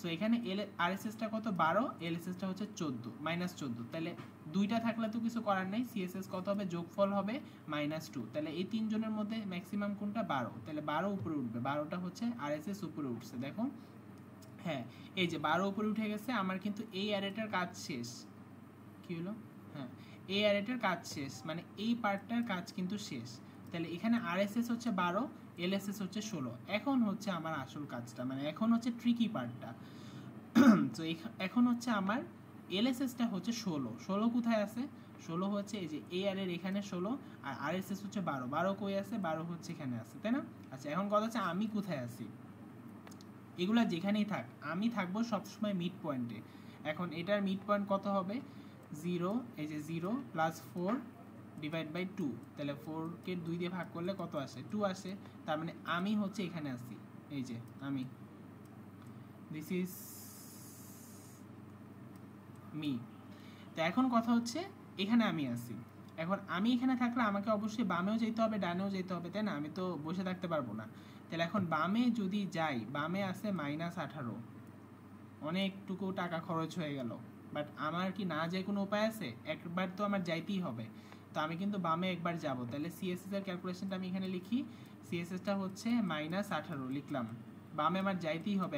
সো এখানে আরএসএসটা কত 12, এলএসএসটা হচ্ছে 14 -14, তাহলে দুইটা থাকলে তো কিছু করার নাই, সিএসএস কত হবে, যোগফল হবে -2, তাহলে এই তিনজনের মধ্যে ম্যাক্সিমাম কোনটা 12, তাহলে 12 উপরে উঠবে, 12টা হচ্ছে আরএসএস উপরে উঠছে, দেখো হ্যাঁ এই যে 12 উপরে উঠে গেছে, আমার কিন্তু এই অ্যারেটার কাজ শেষ, কি হলো, হ্যাঁ এই অ্যারেটার কাজ শেষ, মানে এই পার্টটার কাজ কিন্তু শেষ। তাহলে এখানে আরএসএস হচ্ছে 12, এলএসএস হচ্ছে 16, এখন হচ্ছে আমার আসল কাজটা, মানে এখন হচ্ছে ট্রিকি পার্টটা। তো এখন হচ্ছে আমার এলএসএসটা হচ্ছে 16 কোথায় আছে, 16 হচ্ছে এই যে এ আর এর এখানে 16 আর আরএসএস হচ্ছে 12, 12 কই আছে, 12 হচ্ছে এখানে আছে, তাই না? আচ্ছা এখন কথা হচ্ছে আমি কোথায় আছি, এগুলা যেখানেই থাক আমি থাকবো সবসময় মিড পয়েন্টে। এখন এটার মিড পয়েন্ট কত হবে, 0, এই যে 0 প্লাস 4 ডিভাইড বাই 2, তাহলে 4কে 2 দিয়ে ভাগ করলে কত আসে, 2 আসে। তার মানে আমি হচ্ছে এখানে আছি, এই যে আমি, দিস ইজ মি। তো এখন কথা হচ্ছে এখানে আমি আছি, এখন আমি এখানে থাকলে আমাকে অবশ্যই বামেও যেতে হবে ডানেও যেতে হবে, তাই না? আমি তো বসে থাকতে পারবো না। তাহলে এখন বামে যদি যাই, বামে আছে -18, অনেকটুকু টাকা খরচ হয়ে গেল, বাট আমার কি না যে কোনো উপায় আছে, একবার তো আমার যাইতেই হবে। তো আমি কিন্তু বামে একবার যাব, তাহলে সিএসএস এর ক্যালকুলেশনটা আমি এখানে লিখি, সিএসএসটা হচ্ছে -18 লিখলাম, বামে আমার যাইতেই হবে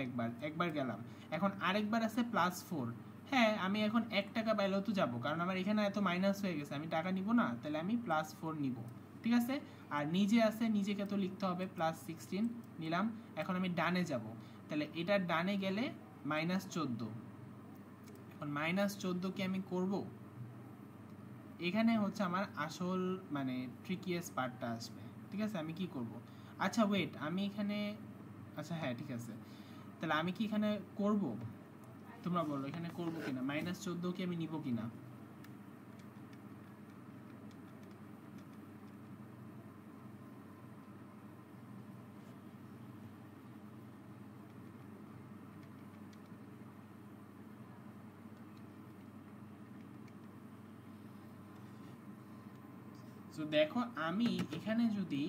একবার গেলাম। এখন আরেকবার আছে +4, হ্যাঁ আমি এখন 1 টাকা পাইলেও তো যাবো, কারণ আমার এখানে এত মাইনাস হয়ে গেছে, আমি টাকা নিব না, তাহলে আমি +4 নিব, ঠিক আছে। আর নিজে আছে, নিজেকে তো লিখতে হবে, +16 নিলাম। এখন আমি ডানে যাব, তাহলে এটার ডানে গেলে -14, এখন -14 কি আমি করব, এখানে হচ্ছে আমার আসল মানে ট্রিকিয়েস্ট পার্টটা আসবে, ঠিক আছে। আমি কি করব, আচ্ছা ওয়েট আমি এখানে, আচ্ছা হ্যাঁ ঠিক আছে, তাহলে আমি কি এখানে করব, তোমরা বলো এখানে করব কিনা, -14 কি আমি নিব কিনা। তো দেখো আমি এখানে যদি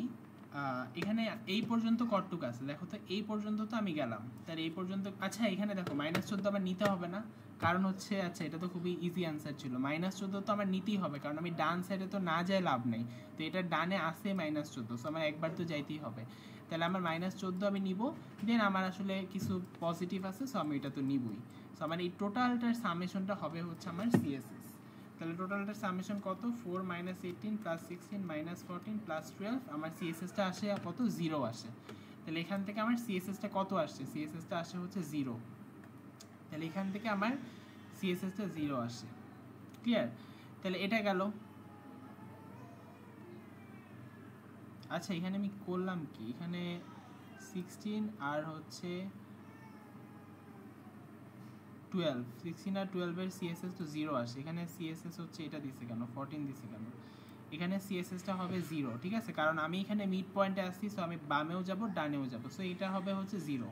এখানে এই পর্যন্ত কতটুকু আছে দেখো তো, এই পর্যন্ত তো আমি গেলাম, তাহলে এই পর্যন্ত, আচ্ছা এখানে দেখো -14 আবার নিতে হবে না, কারণ হচ্ছে আচ্ছা এটা তো খুবই ইজি অ্যান্সার ছিল, -14 তো আমার নিতেই হবে, কারণ আমি ডান সাইডে তো না যাই লাভ নেই, তো এটা ডানে আসে -14, সো আমার একবার তো যাইতেই হবে, তাহলে আমার -14 আমি নিব। দেন আমার আসলে কিছু পজিটিভ আছে, সো আমি এটা তো নিবই। সো আমার এই টোটালটার সামেশনটা হবে হচ্ছে আমার সিএসএস। তাহলে টোটালটার সামেশন কত, 4 - 18 + 16 - 14 + 12, আমার সিএসএসটা আসে কত, 0 আসে। তাহলে এখান থেকে আমার সিএসএসটা কত আসছে, সিএসএসটা আসে হচ্ছে 0, তাহলে এখান থেকে আমার সিএসএসটা 0 আসে, ক্লিয়ার। তাহলে এটা গেল। আচ্ছা এখানে আমি করলাম কি, এখানে 16 আর হচ্ছে 12, 16 আর 12 এর সিএসএস তো 0 আসে, এখানে সিএসএস হচ্ছে এটা দিছে কেন, 14 দিছে কেন, এখানে সিএসএসটা হবে 0, ঠিক আছে, কারণ আমি এখানে মিড পয়েন্টে আসছি, সো আমি বামেও যাব ডানেও যাব, সো এটা হবে হচ্ছে 0,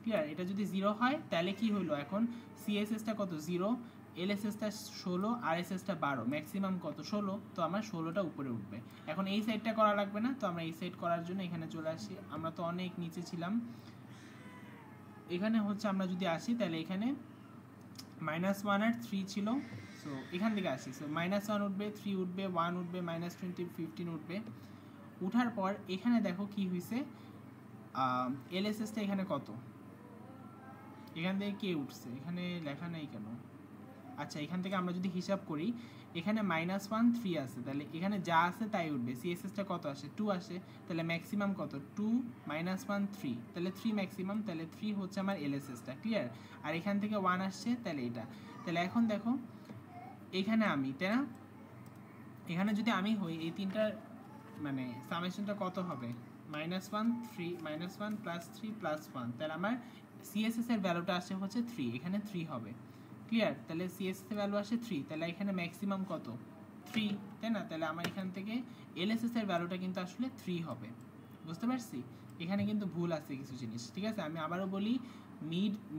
ক্লিয়ার। এটা যদি 0 হয় তাহলে কি হলো, এখন সিএসএসটা কত, 0, এলএসএসটা 16, আরএসএসটা 12, ম্যাক্সিমাম কত, 16, তো আমার 16টা উপরে উঠবে। এখন এই সাইডটা করা লাগবে না, তো আমরা এই সাইড করার জন্য এখানে চলে আসি, আমরা তো অনেক নিচে ছিলাম, এখানে হচ্ছে আমরা যদি আসি তাহলে এখানে -1 আর 3 ছিল, সো এখান থেকে আসি, সো -1 উঠবে, 3 উঠবে, 1 উঠবে, -20 15 উঠবে। উঠার পর এখানে দেখো কি হয়েছে, এলএসএসটা এখানে কত, এখান থেকে কে উঠছে, এখানে লেখা নাই কেন, আচ্ছা এখান থেকে আমরা যদি হিসাব করি, এখানে -1 3 আছে, তাহলে এখানে যা আছে তাই উঠবে, সিএসএসটা কত আসে, 2 আসে, তাহলে ম্যাক্সিমাম কত, 2 -1 3, তাহলে 3 ম্যাক্সিমাম, তাহলে 3 হচ্ছে আমার এলএসএসটা, ক্লিয়ার। আর এখান থেকে 1 আসছে, তাহলে এটা, তাহলে এখন দেখো এখানে আমি, তাই না, এখানে যদি আমি হই, এই তিনটার মানে সামেশনটা কত হবে, -1 3 -1 + 3 + 1, তাহলে আমার সিএসএস এর ভ্যালুটা আসে হচ্ছে 3, এখানে 3 হবে, ক্লিয়ার। তাহলে সিএসএস এর ভ্যালু আসে 3, তাহলে এখানে ম্যাক্সিমাম কত, 3, তাই না, তাহলে আমার এখান থেকে এলএসএস এর ভ্যালুটা কিন্তু আসলে 3 হবে, বুঝতে পারছি। এখানে কিন্তু ভুল আছে কিছু জিনিস, ঠিক আছে। আমি আবারও বলি,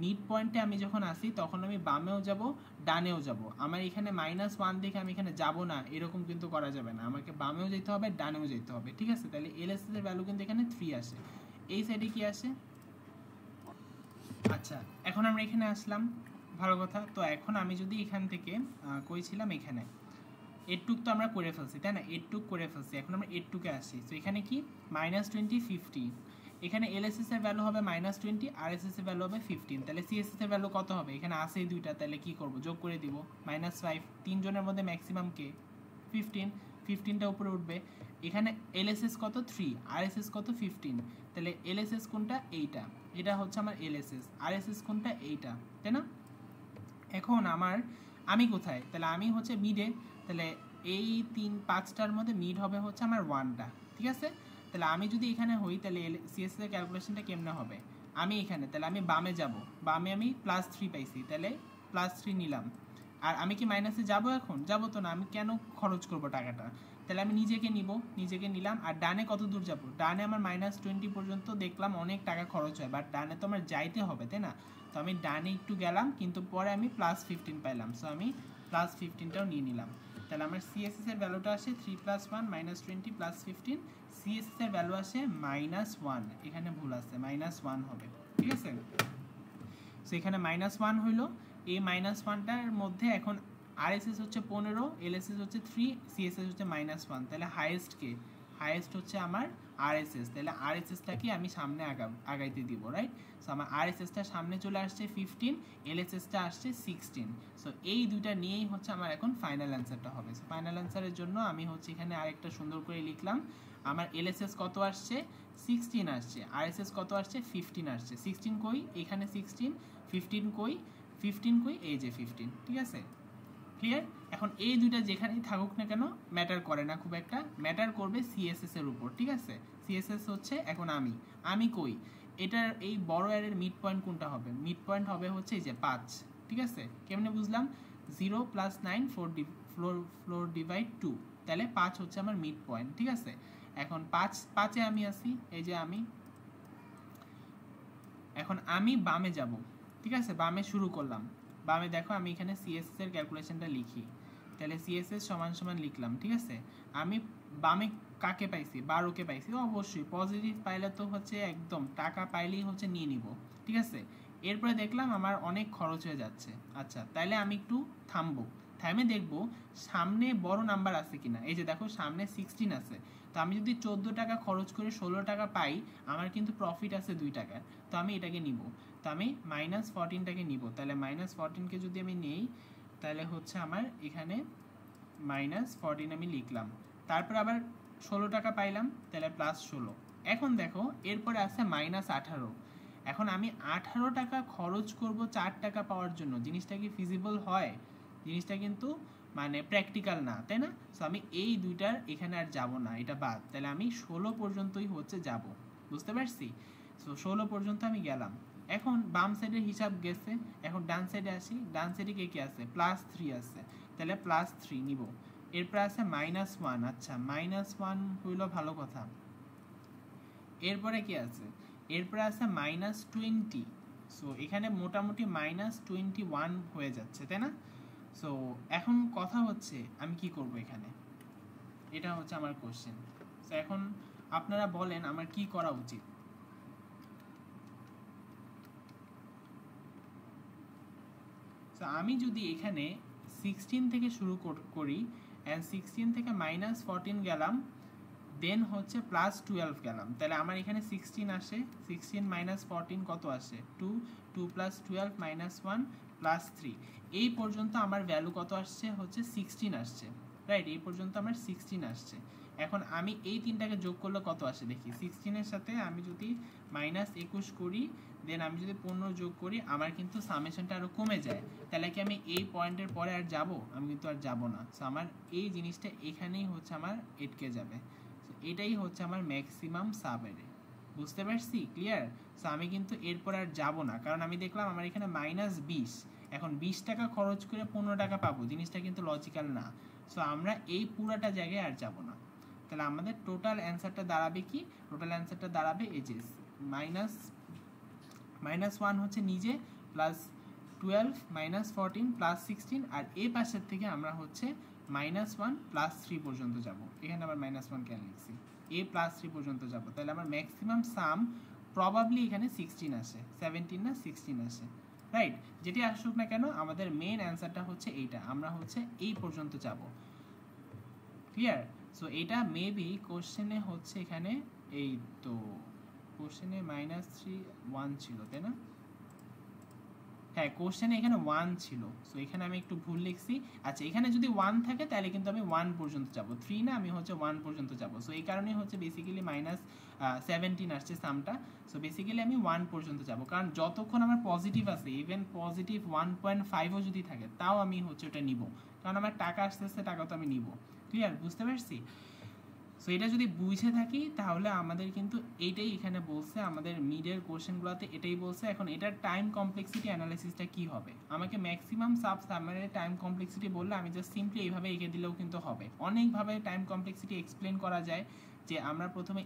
মিড পয়েন্টে আমি যখন আসি তখন আমি বামেও যাব ডানেও যাব, আমার এখানে -1 দেখে আমি এখানে যাব না, এরকম কিন্তু করা যাবে না, আমাকে বামেও যেতে হবে ডানেও যেতে হবে, ঠিক আছে। তাহলে এলএসএস এর ভ্যালু কিন্তু এখানে 3 আসে, এই সাইডে কি আসে, আচ্ছা এখন আমরা এখানে আসলাম, ভালো কথা। তো এখন আমি যদি এখান থেকে কইছিলাম এখানে এটুক তো আমরা করে ফেলছি, তাই না, এটুক করে ফেলছি, এখন আমরা এটুকে আসি। তো এখানে কি -20 50, এখানে এলএসএস এর ভ্যালু হবে -20, আরএসএস এর ভ্যালু হবে 15, তাহলে সিএসএস এর ভ্যালু কত হবে, এখানে আছে এই দুইটা, তাহলে কি করব, যোগ করে দিব, -5, তিনজনের মধ্যে ম্যাক্সিমাম কে, 15, 15টা উপরে উঠবে। এখানে এলএসএস কত 3, আরএসএস কত 15, তাহলে এলএসএস কোনটা, এইটা, এটা হচ্ছে আমার এলএসএস, আরএসএস কোনটা, এইটা, তাই না। এখন আমি কোথায়, তাহলে আমি হচ্ছে মিডে, তাহলে এই 5টার মধ্যে মিড হবে হচ্ছে আমার 1টা, ঠিক আছে। তাহলে আমি যদি এখানে হই তাহলে সিএসএস এর ক্যালকুলেশনটা কেমনে হবে, আমি এখানে তাহলে আমি বামে যাব, বামে আমি +3 পাইছি, তাহলে +3 নিলাম। আর আমি কি মাইনাসে যাব, এখন যাব তো না, আমি কেন খরচ করব টাকাটা, তাহলে আমি নিজেকে নিলাম। আর ডানে কত দূর যাব, ডানে আমার -20 পর্যন্ত দেখলাম অনেক টাকা খরচ হয়, বাট ডানে তো আমার যাইতে হবে, তাই না। তো আমি ডানে একটু গেলাম, কিন্তু পরে আমি +15 পাইলাম, সো আমি +15টাও নিয়ে নিলাম। তাহলে আমার সিএসএস এর ভ্যালুটা আসে 3 + 1 -20 +15, সিএসএস এর ভ্যালু আসে -1, এখানে ভুল আছে, -1 হবে, ঠিক আছে। সো এখানে -1 হইলো, এই -1টার মধ্যে এখন আরএসএস হচ্ছে 15, এলএসএস হচ্ছে 3, সিএসএস হচ্ছে -1, তাহলে হাইয়েস্ট হচ্ছে আমার আরএসএস, তাহলে আরএসএসটাকে আমি সামনে আগাইতে দিব, রাইট। সো আমার আরএসএসটা সামনে চলে আসছে 15, এলএসএসটা আসছে 16। সো এই দুইটা নিয়েই হচ্ছে আমার এখন ফাইনাল অ্যান্সারটা হবে। সো ফাইনাল অ্যান্সারের জন্য আমি হচ্ছে এখানে আরেকটা সুন্দর করে লিখলাম, আমার এলএসএস কত আসছে, 16 আসছে, আরএসএস কত আসছে, 15 আসছে। 16 কই, এখানে 16, 15 কই, 15 কই, এই যে 15, ঠিক আছে, ক্লিয়ার। এখন এই দুইটা যেখানেই থাকুক না কেন ম্যাটার করে না খুব একটা, ম্যাটার করবে সিএসএস এর উপর, ঠিক আছে। সিএসএস হচ্ছে এখন আমি কই, এটার এই বড় অ্যারের মিড পয়েন্ট কোনটা হবে, মিড পয়েন্ট হবে হচ্ছে এই যে 5, ঠিক আছে। কেমনে বুঝলাম, 0 + 9 4 ডিভাইড 2, তাহলে 5 হচ্ছে আমার মিড পয়েন্ট, ঠিক আছে। এখন 5-5-এ আমি আসি, এই যে এখন আমি বামে যাব, ঠিক আছে, বামে শুরু করলাম, বামে দেখো আমি এখানে সিএসএস এর ক্যালকুলেশনটা লিখি, তাহলে সিএসএস সমান লিখলাম, ঠিক আছে। আমি বামে কাকে পাইছি, 12কে পাইছি, অবশ্যই পজিটিভ পাইলে তো হচ্ছে একদম টাকা পাইলেই হচ্ছে নিয়ে নিব, ঠিক আছে। এরপরে দেখলাম আমার অনেক খরচ হয়ে যাচ্ছে, আচ্ছা তাইলে আমি একটু থামে দেখবো সামনে বড় নাম্বার আছে কিনা, এই যে দেখো সামনে 16 আছে, তো আমি যদি 14 টাকা খরচ করে 16 টাকা পাই, আমার কিন্তু প্রফিট আছে 2 টাকার, তো আমি এটাকে নিব, তো আমি -14টাকে নিব, তাহলে -14কে যদি আমি নেই তাহলে হচ্ছে আমার এখানে -14 আমি লিখলাম, তারপর আবার 16 টাকা পাইলাম, তাহলে +16। এখন দেখো এরপরে আছে -18, এখন আমি 18 টাকা খরচ করব 4 টাকা পাওয়ার জন্য, জিনিসটা কি ফিজিবল হয়, জিনিসটা কিন্তু মানে প্র্যাকটিক্যাল না, তাই না। সো আমি এই দুইটার এখানে আর যাব না, এটা বাদ, তাহলে আমি 16 পর্যন্তই হচ্ছে যাব, বুঝতে পারছি। সো 16 পর্যন্ত আমি গেলাম, এখন বাম সাইডের হিসাব গেছে, এখন ডান সাইডে আসি, ডান সাইডে কে আছে, +3 আছে, তাহলে +3 নিব। এরপর আছে -1, আচ্ছা -1 হইল ভালো কথা। এরপরে কি আছে, এরপরে আছে -20, সো এখানে মোটামুটি -21 হয়ে যাচ্ছে, তাই না। সো এখন কথা হচ্ছে আমি কি করব এখানে, এটা হচ্ছে আমার কোশ্চেন। সো এখন আপনারা বলেন আমার কি করা উচিত। সো আমি যদি এখানে 16 থেকে শুরু করি, অ্যান্ড 16 থেকে -14 গেলাম, দেন হচ্ছে +12 গেলাম, তাহলে আমার এখানে 16 আসে, 16 - 14 কত আসে, 2 2 + 12 -1 +3, এই পর্যন্ত আমার ভ্যালু কত আসছে, হচ্ছে 16 আসছে, রাইট, এই পর্যন্ত আমার 16 আসছে। এখন আমি এই তিনটাকে যোগ করলে কত আসে দেখি, 16 এর সাথে আমি যদি -21 করি, দেন আমি যদি 15 যোগ করি, আমার কিন্তু সামেশনটা আরো কমে যায়, তাহলে কি আমি এই পয়েন্টের পরে আর যাব, আমি কিন্তু আর যাব না। সো আমার এই জিনিসটা এখানেই হচ্ছে আমার এটকে যাবে, এটাই হচ্ছে আমার ম্যাক্সিমাম সাব এরে, বুঝতে পারছি, ক্লিয়ার। সো আমি কিন্তু এরপর আর যাব না, কারণ আমি দেখলাম আমার এখানে -20, এখন 20 টাকা খরচ করে 15 টাকা পাবো, জিনিসটা কিন্তু লজিক্যাল না। সো আমরা এই পুরাটা জায়গায় আর যাব না, তাহলে আমাদের টোটাল অ্যান্সারটা দাঁড়াবে কি, টোটাল অ্যান্সারটা দাঁড়াবে এই যে -1 হচ্ছে নিজে, +12 -14 +16, আর এই পাশের থেকে আমরা হচ্ছে -1 +3 পর্যন্ত যাব, এখানে আবার -1 কেন লিখছি, +3 পর্যন্ত যাব, তাহলে আমার ম্যাক্সিমাম সাম প্রবাবলি এখানে 16 আসে, 17 না 16 আসে, রাইট। যেটি আসুক না কেন আমাদের মেইন অ্যান্সারটা হচ্ছে এইটা, আমরা হচ্ছে এই পর্যন্ত যাব, ক্লিয়ার। সো এটা মেবি কোশ্চেনে হচ্ছে এখানে, এই তো কোশ্চেনে -1 ছিল, তাই না, হ্যাঁ কোশ্চেনে এখানে 1 ছিল, সো এখানে আমি একটু ভুল লিখছি। আচ্ছা এখানে যদি 1 থাকে তাহলে কিন্তু আমি 1 পর্যন্ত যাব, 3 না, আমি হচ্ছে 1 পর্যন্ত যাব। সো এই কারণেই হচ্ছে বেসিক্যালি -17 আসছে সামটা। সো বেসিক্যালি আমি 1 পর্যন্ত যাব, কারণ যতক্ষণ আমার পজিটিভ আছে, ইভেন +1.5ও যদি থাকে তাও আমি হচ্ছে ওটা নিব, কারণ আমার টাকা আসতেছে, টাকা তো আমি নিব। ক্লিয়ার? বুঝতে পারছি? সো এটা যদি বুঝে থাকি তাহলে আমাদের কিন্তু এইটাই এখানে বলছে, আমাদের মিডের কোশ্চেনগুলোতে এটাই বলছে। এখন এটার টাইম কমপ্লেক্সিটি অ্যানালাইসিসটা কি হবে, আমাকে ম্যাক্সিমাম সাব সাবমেরিনের টাইম কমপ্লেক্সিটি বললে আমি জাস্ট সিম্পলি এইভাবে এঁকে দিলেও কিন্তু হবে। অনেকভাবে টাইম কমপ্লেক্সিটি এক্সপ্লেন করা যায়। যে আমরা প্রথমে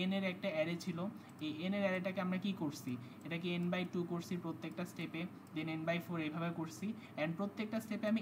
এন এর একটা অ্যারে ছিল, এই এন এর অ্যারেটাকে আমরা কি করছি, এটাকে n/2 করছি প্রত্যেকটা স্টেপে, দেন n/4 এইভাবে করছি, অ্যান্ড প্রত্যেকটা স্টেপে আমি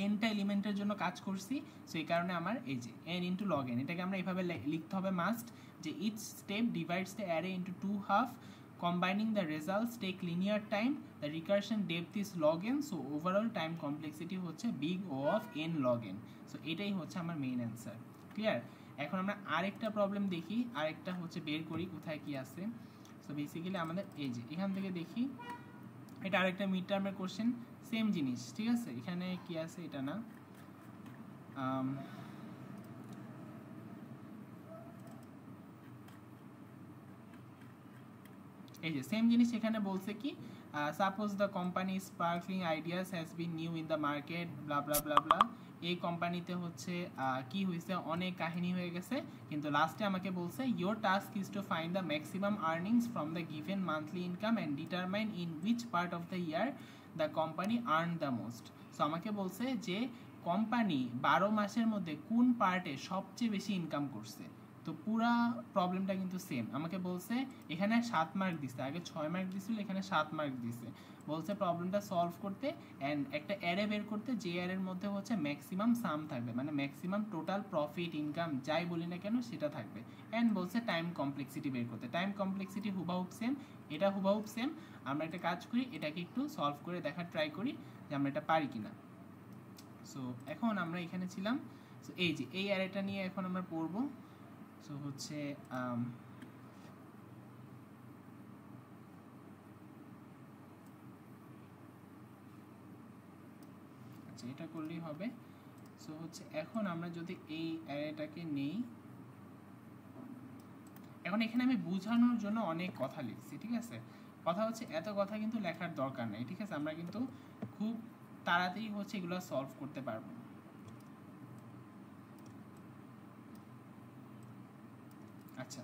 এনটা এলিমেন্টের জন্য কাজ করছি। সো এই কারণে আমার এই যে n ইন্টু লগ n, এটাকে আমরা এইভাবে লিখতে হবে মাস্ট, যে each step divides the array into 2 half, combining the results take linear time, the recursion depth is log n, so overall time complexity হচ্ছে big O of n log n। So এটাই হচ্ছে আমার main answer. Clear? এখন আমরা আরেকটা problem দেখি, আরেকটা হচ্ছে বের করি কোথায় কি আছে। সো বেসিক্যালি আমাদের এই যে এখান থেকে দেখি, এটা আরেকটা মিড টার্মের কোশ্চেন, সেম জিনিস, ঠিক আছে? এখানে কি আছে এটা না, এই যে সেম জিনিস এখানে বলছে কি, suppose the company sparkling ideas has been new in the market blah blah blah blah. এই কোম্পানিতে হচ্ছে কি হয়েছে, অনেক কাহিনী হয়ে গেছে, কিন্তু লাস্টে আমাকে বলছে your task is to find the maximum earnings from the given monthly income and determine in which part of the year the company earn the most. So আমাকে বলছে যে কোম্পানি 12 মাসের মধ্যে কোন পার্টে সবচেয়ে বেশি ইনকাম করছে। তো পুরা প্রবলেমটা কিন্তু সেম, আমাকে বলছে এখানে 7 মার্ক দিছে, আগে 6 মার্ক দিছিল, এখানে 7 মার্ক দিছে। বলছে প্রবলেমটা সলভ করতে অ্যান্ড একটা অ্যারে বের করতে, যে অ্যারের মধ্যে হচ্ছে ম্যাক্সিমাম সাম থাকবে, মানে ম্যাক্সিমাম টোটাল প্রফিট ইনকাম যাই বলি না কেন সেটা থাকবে, অ্যান্ড বলছে টাইম কমপ্লেক্সিটি বের করতে। টাইম কমপ্লেক্সিটি হুবাহুব সেম, এটা হুবাহুব সেম। আমরা একটা কাজ করি, এটাকে একটু সলভ করে দেখার ট্রাই করি যে আমরা এটা পারি কিনা। সো এখন আমরা এখানে ছিলাম, সো এই যে এই অ্যারেটা নিয়ে এখন আমরা পড়বো। সো হচ্ছে আচ্ছা এটা করলেই হবে। সো হচ্ছে এখন আমরা যদি এই অ্যারেটাকে নেই, এখন এখানে আমি বোঝানোর জন্য অনেক কথা লিখছি, ঠিক আছে? কথা হচ্ছে এত কথা কিন্তু লেখার দরকার নেই, ঠিক আছে? আমরা কিন্তু খুব তাড়াতাড়ি হচ্ছে এগুলো সলভ করতে পারবো। আচ্ছা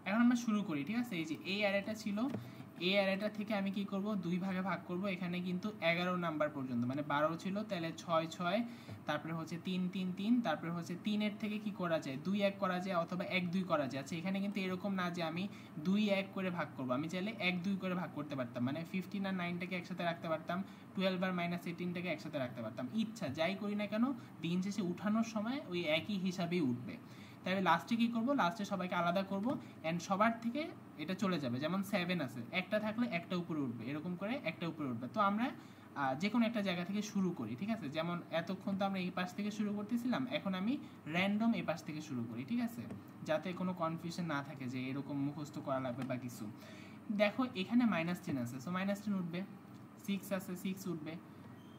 এখন আমরা শুরু করি, ঠিক আছে? এই যে এই অ্যারেটা ছিল, এই অ্যারেটা থেকে আমি কি করব, দুই ভাগে ভাগ করব। এখানে কিন্তু 11 নাম্বার পর্যন্ত, মানে 12 ছিল, তাহলে 6 6, তারপরে হচ্ছে 3 3 3, তারপরে হচ্ছে 3 এর থেকে কি করা যায়, 2 1 করা যায় অথবা 1 2 করা যায়। আচ্ছা এখানে কিন্তু এরকম না যে আমি 2 1 করে ভাগ করব, আমি চাইলে 1 2 করে ভাগ করতে পারতাম, মানে 15 আর 9টাকে একসাথে রাখতে পারতাম, 12 আর -18টাকে একসাথে রাখতে পারতাম। ইচ্ছা যাই করি না কেন দিন শেষে উঠানোর সময় ওই একই হিসাবেই উঠবে। তাহলে লাস্টে কি করব, লাস্টে সবাইকে আলাদা করব অ্যান্ড সবার থেকে এটা চলে যাবে। যেমন 7 আছে, একটা থাকলে একটা উপরে উঠবে, এরকম করে একটা উপরে উঠবে। তো আমরা যে কোনো একটা জায়গা থেকে শুরু করি, ঠিক আছে? যেমন এতক্ষণ তো আমরা এই পাশ থেকে শুরু করতেছিলাম, এখন আমি র্যান্ডম এই পাশ থেকে শুরু করি, ঠিক আছে? যাতে কোনো কনফিউশন না থাকে যে এরকম মুখস্থ করা লাগবে বা কিছু। দেখো এখানে -10 আছে, সো -10 উঠবে, 6 আছে 6 উঠবে,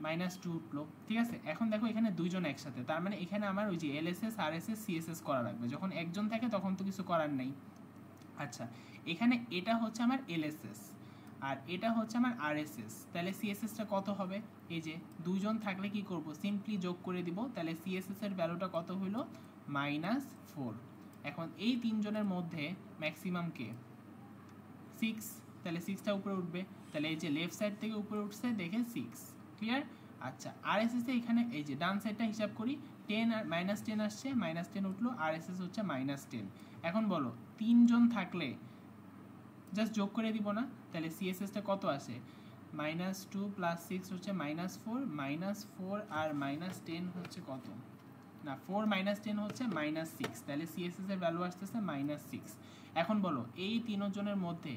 -2 উঠলো, ঠিক আছে? এখন দেখো এখানে দুইজন একসাথে, তার মানে এখানে আমার ওই যে এলএসএস আরএসএস সিএসএস করা লাগবে। যখন একজন থাকে তখন তো কিছু করার নেই। আচ্ছা এখানে এটা হচ্ছে আমার এলএসএস আর এটা হচ্ছে আমার আরএসএস, তাহলে সিএসএসটা কত হবে, এই যে দুইজন থাকলে কি করব, সিম্পলি যোগ করে দিব। তাহলে সিএসএস এর ভ্যালুটা কত হইল, -4। এখন এই তিনজনের মধ্যে ম্যাক্সিমাম কে, 6, তাহলে 6টা উপরে উঠবে, তাহলে এই যে লেফট সাইড থেকে উপরে উঠছে দেখে 6। ক্লিয়ার? আচ্ছা আরএসএস এ এখানে এই যে ডান সাইডটা হিসাব করি, 10 আর -10 আসছে, -10 উঠলো, আরএসএস হচ্ছে -10। এখন বলো তিনজন থাকলে জাস্ট যোগ করে দিব না, তাহলে সিএসএসটা কত আসে, -2 + 6 হচ্ছে -4, -4 আর -10 হচ্ছে কত, না 4 - 10 হচ্ছে -6, তাহলে সিএসএস এর ভ্যালু আসতেছে -6। এখন বলো এই তিনজনের মধ্যে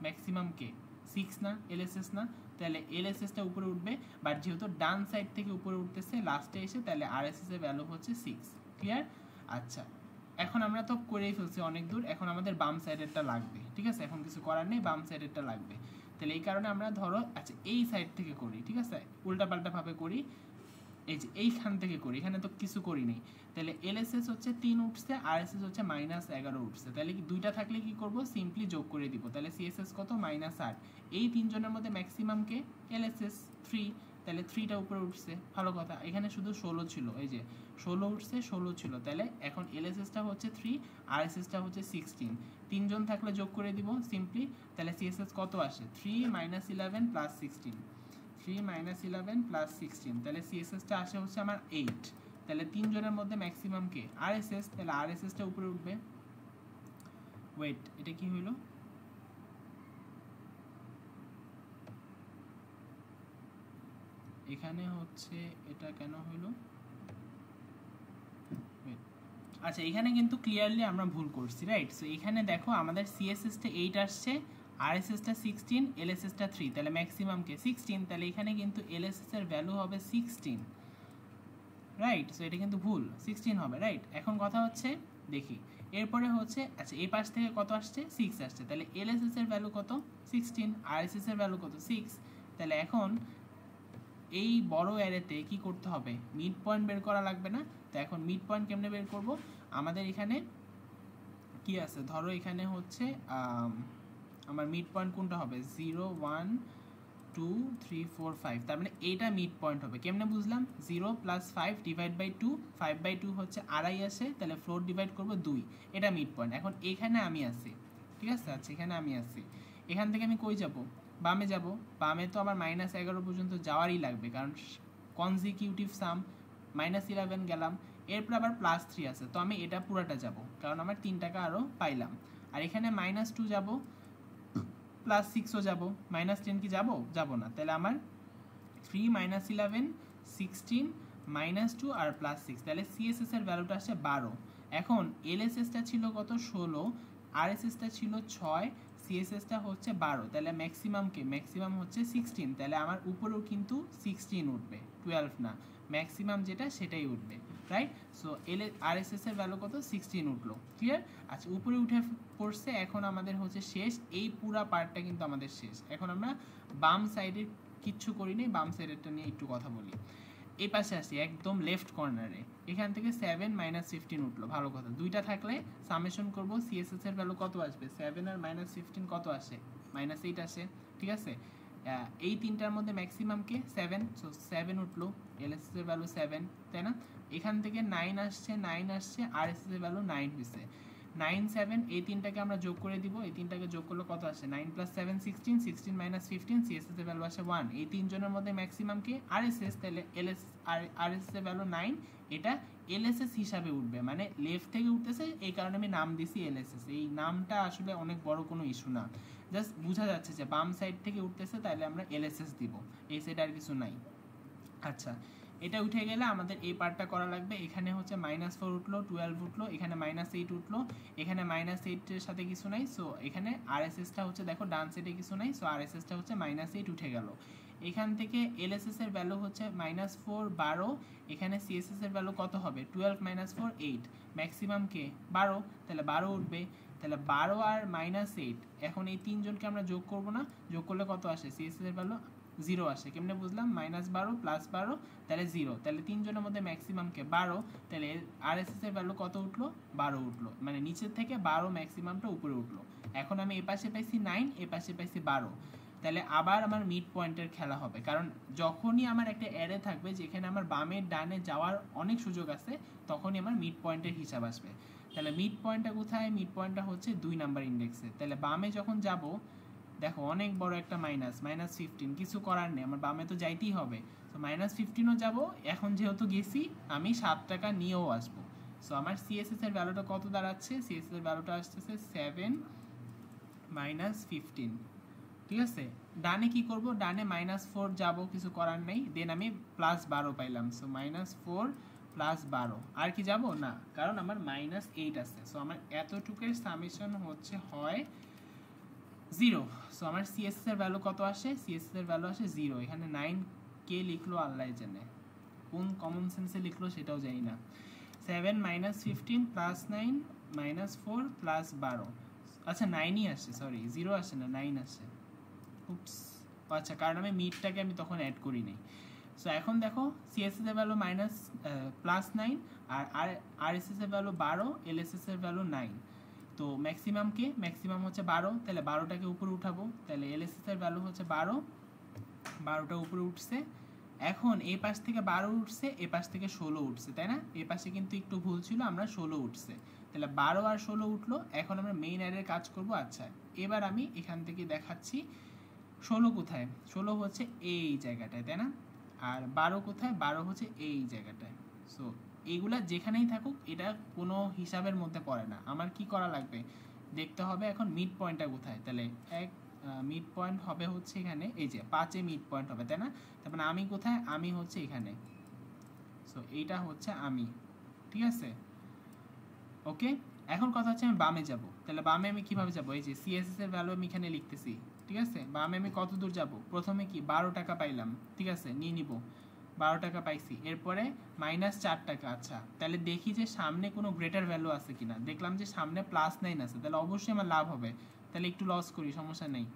ম্যাক্সিমাম কে, 6 না, এলএসএস না, তাহলে এলএসএসটা উপরে উঠবে, বাট যেহেতু ডান সাইড থেকে উপরে উঠতেছে লাস্টে এসে, তাহলে আরএসএস এর ভ্যালু হচ্ছে 6। ক্লিয়ার? আচ্ছা এখন আমরা তো করেই ফেলছি অনেক দূর, এখন আমাদের বাম সাইডেরটা লাগবে, ঠিক আছে? এখন কিছু করার নেই, বাম সাইডেরটা লাগবে। তাহলে এই কারণে আমরা ধরো আচ্ছা এই সাইড থেকে করি, ঠিক আছে? উল্টাপাল্টা ভাবে করি, এই যে এইখান থেকে করি, এখানে তো কিছু করি নেই। তাহলে এলএসএস হচ্ছে 3 উঠছে, আরএসএস হচ্ছে -11 উঠছে, তাহলে কি দুইটা থাকলে কি করব, সিম্পলি যোগ করে দিব। তাহলে সিএসএস কত, -8। এই তিনজনের মধ্যে ম্যাক্সিমাম কে, এলএসএস 3, তাহলে 3টা উপরে উঠছে, ভালো কথা। এখানে শুধু 16 ছিল, এই যে 16 উঠছে, 16 ছিল, তাহলে এখন এলএসএসটা হচ্ছে 3, আরএসএসটা হচ্ছে 16। তিনজন থাকলে যোগ করে দিব সিম্পলি, তাহলে সিএসএস কত আসে? 3 - 11 + 16, 3 - 11 + 16, তাহলে সিএসএসটা আসে হচ্ছে আমার 8। তাহলে তিনজনের মধ্যে ম্যাক্সিমাম কে? আরএসএস, তাহলে আরএসএসটা উপরে উঠবে। ওয়েট, এটা কি হইলো? এখানে হচ্ছে এটা কেন হইলো? আচ্ছা, এখানে কিন্তু ক্লিয়ারলি আমরা ভুল করছি, রাইট? সো এখানে দেখো আমাদের সিএসএসটা 8 আসছে, আরএসএসটা 16, এলএসএসটা 3, তাহলে ম্যাক্সিমাম কে 16, তাহলে এখানে কিন্তু এলএসএস এর ভ্যালু হবে 16, রাইট? সো এটা কিন্তু ভুল, 16 হবে, রাইট? এখন কথা হচ্ছে দেখি এরপরে হচ্ছে, আচ্ছা এই পাশ থেকে কত আসছে? 6 আসছে, তাহলে এলএসএস এর ভ্যালু কত? 16, আরএসএস এর ভ্যালু কত? 6। তাহলে এখন এই বড় অ্যারেতে কি করতে হবে? মিড পয়েন্ট বের করা লাগবে না? তো এখন মিড পয়েন্ট কেমনে বের করব? আমাদের এখানে কি আছে, ধরো এখানে হচ্ছে আমার মিড পয়েন্ট কোনটা হবে? 0 1 2 3 4 5, তার মানে এইটা মিড পয়েন্ট হবে। কেমনে বুঝলাম? 0 + 5 / 2, 5/2 হচ্ছে আড়াই আসে, তাহলে 4 ডিভাইড করবো 2, এটা মিড পয়েন্ট। এখন এখানে আমি আছি, ঠিক আছে? আচ্ছা এখানে আমি আছি, এখান থেকে আমি কই যাব? বামে যাব। বামে তো আবার -11 পর্যন্ত যাওয়ারই লাগবে, কারণ কনজিকিউটিভ সাম। -11 গেলাম, এরপর আবার +3 আছে, তো আমি এটা পুরাটা যাব, কারণ আমার 3 টাকা আরও পাইলাম। আর এখানে -2 যাব, +6ও যাব, -10 কি যাব? যাব না। তাহলে আমার 3 - 11 16 -2 আর +6, তাহলে সিএসএস এর ভ্যালুটা আসছে 12। এখন এলএসএসটা ছিল কত? 16, আরএসএসটা ছিল 6, সিএসএসটা হচ্ছে 12, তাহলে ম্যাক্সিমাম কে? ম্যাক্সিমাম হচ্ছে 16, তাহলে আমার উপরেও কিন্তু 16 উঠবে, 12 না, ম্যাক্সিমাম যেটা সেটাই উঠবে, রাইট? সো আরএসএস এর ভ্যালু কত? 16 উঠলো, ক্লিয়ার? আচ্ছা উপরে উঠে পড়ছে, এখন আমাদের হচ্ছে শেষ, এই পুরা পার্টটা কিন্তু আমাদের শেষ। এখন আমরা বাম সাইডের কিচ্ছু করি নেই, বাম সাইডেরটা নিয়ে একটু কথা বলি। এই পাশে আসি একদম লেফট কর্নারে, এখান থেকে 7 - 15 উঠলো, ভালো কথা। দুইটা থাকলে সামেশন করব, সিএসএস এর ভ্যালু কত আসবে? 7 আর -15 কত আসে? -8 আসে, ঠিক আছে? এই তিনটার মধ্যে ম্যাক্সিমাম কে? 7, সো 7 উঠলো, এলএসএস এর ভ্যালু 7, তাই না? এখান থেকে 9 আসছে, 9 আসছে, আরএসএস এর ভ্যালু 9 হয়েছে। 9 7 এই তিনটাকে আমরা যোগ করে দিব, এই তিনটাকে যোগ করলে কত আসে? 9 + 7 16, 16 - 15, সিএসএস এর ভ্যালু আসে 1। এই তিনজনের মধ্যে ম্যাক্সিমাম কে? আরএসএস, তাহলে এলএস আরএসএস এর ভ্যালু 9, এটা এলএসএস হিসাবে উঠবে, মানে লেফট থেকে উঠতেছে, এই কারণে আমি নাম দিছি এলএসএস। এই নামটা আসলে অনেক বড় কোনো ইস্যু না, জাস্ট বোঝা যাচ্ছে যে বাম সাইড থেকে উঠতেছে, তাহলে আমরা এলএসএস দিব, এই সাইডে আর কিছু নাই। আচ্ছা এটা উঠে গেলে আমাদের এই পার্টটা করা লাগবে। এখানে হচ্ছে -4 উঠলো, 12 উঠলো, এখানে -8 উঠলো, এখানে -8 এর সাথে কিছু নাই, সো এখানে আরএসএসটা হচ্ছে, দেখো ডান সাইডে কিছু নাই, সো আরএসএসটা হচ্ছে -8 উঠে গেল। এখান থেকে এলএসএস এর ভ্যালু হচ্ছে -4 12, এখানে সিএসএস এর ভ্যালু কত হবে? 12 - 4 8, ম্যাক্সিমাম কে? 12, তাহলে 12 উঠবে। তাহলে 12 আর -8, এখন এই তিনজনকে আমরা যোগ করব না? যোগ করলে কত আসে? সিএসএস এর ভ্যালু 0 আসে। কেমনে বুঝলাম? -12 + 12, তাহলে 0, তাহলে তিনজনের মধ্যে ম্যাক্সিমাম কে? 12, তাহলে আরএসএস এর ভ্যালু কত উঠলো? 12 উঠলো, মানে নিচের থেকে 12 ম্যাক্সিমামটা উপরে উঠলো। এখন আমি এই পাশে পাইছি 9, এই পাশে পাইছি 12, তাহলে আবার আমার মিড পয়েন্টের খেলা হবে, কারণ যখনই আমার একটা অ্যারে থাকবে যেখানে আমার বামের ডানে যাওয়ার অনেক সুযোগ আছে, তখনই আমার মিড পয়েন্টের হিসাব আসবে। তাহলে মিড পয়েন্টটা কোথায়? মিড পয়েন্টটা হচ্ছে 2 নাম্বার ইন্ডেক্সে। তাহলে বামে যখন যাব, দেখো অনেক বড় একটা -15, কিছু করার নেই, আমার বামে তো যাইতেই হবে, তো -15ও যাব। এখন যেহেতু গেছি, আমি 7 টাকা নিয়েও আসবো। সো আমার সিএসএস এর ভ্যালুটা কত দাঁড়াচ্ছে? সিএসএস এর ভ্যালুটা আসতেছে 7 - 15, ঠিক আছে? ডানে কি করব? ডানে -4 যাব, কিছু করার নেই, দেন আমি +12 পাইলাম, সো -4 + 12, আর কি যাব না, কারণ আমার -8 আছে। সো আমার এতটুকুর সামেশন হচ্ছে হয় 0। সো আমার সিএসএস এর ভ্যালু কত আসে? সিএসএস এর ভ্যালু আসে 0। এখানে 9 কে লিখলো আল্লাহ জানে, কোন কমন সেন্সে লিখলো সেটাও জানি না। 7 - 15 + 9 -4 + 12, আচ্ছা 9ই আসে, সরি 0 আসে না, 9 আসে। উপস, আচ্ছা কারণ আমি মিডটাকে আমি তখন অ্যাড করি নাই। সো এখন দেখো সিএসএস এর ভ্যালু +9, আর আরএসএস এর ভ্যালু 12, এলএসএস এর ভ্যালু 9, তো ম্যাক্সিমাম কে? ম্যাক্সিমাম হচ্ছে 12, তাহলে 12টাকে উপরে উঠাবো, তাহলে এলএসএস এর ভ্যালু হচ্ছে 12, 12টা উপরে উঠছে, এখন এই পাশ থেকে 12 উঠছে, এই পাশ থেকে 16 উঠছে, তাই না? এই পাশে কিন্তু একটু ভুল ছিল, আমরা 16 উঠছে, তাহলে 12 আর 16 উঠলো। এখন আমরা মেইন অ্যারের কাজ করব। আচ্ছা, এবার আমি এখান থেকে দেখাচ্ছি 16 কোথায়, 16 হচ্ছে এই জায়গাটায়, তাই না? আর 12 কোথায়, 12 হচ্ছে এই জায়গাটায়। সো এইগুলা যেখানেই থাকুক এটা কোনো হিসাবের মধ্যে পড়ে না। আমার কি করা লাগবে, দেখতে হবে এখন মিড পয়েন্টটা কোথায়। তাহলে এক মিড পয়েন্ট হবে হচ্ছে এখানে, এই যে 5-এ মিড পয়েন্ট হবে, তাই না? তার মানে আমি কোথায়, আমি হচ্ছে এখানে। সো এইটা হচ্ছে আমি, ঠিক আছে? ওকে, এখন কথা হচ্ছে আমি বামে যাব। তাহলে বামে আমি কিভাবে যাব, এই যে সিএসএস এর ভ্যালু আমি এখানে লিখতেছি, ঠিক আছে? বামে আমি কত দূর যাব, প্রথমে কি 12 টাকা পাইলাম, ঠিক আছে, নিয়ে নিব, 12 টাকা পাইছি। এরপরে -4 টাকা। আচ্ছা, তাহলে দেখি যে সামনে কোনো গ্রেটার ভ্যালু আছে কিনা। দেখলাম যে সামনে +9 আছে, তাহলে অবশ্যই আমার লাভ হবে। তাহলে একটু লস করি, সমস্যা নেই,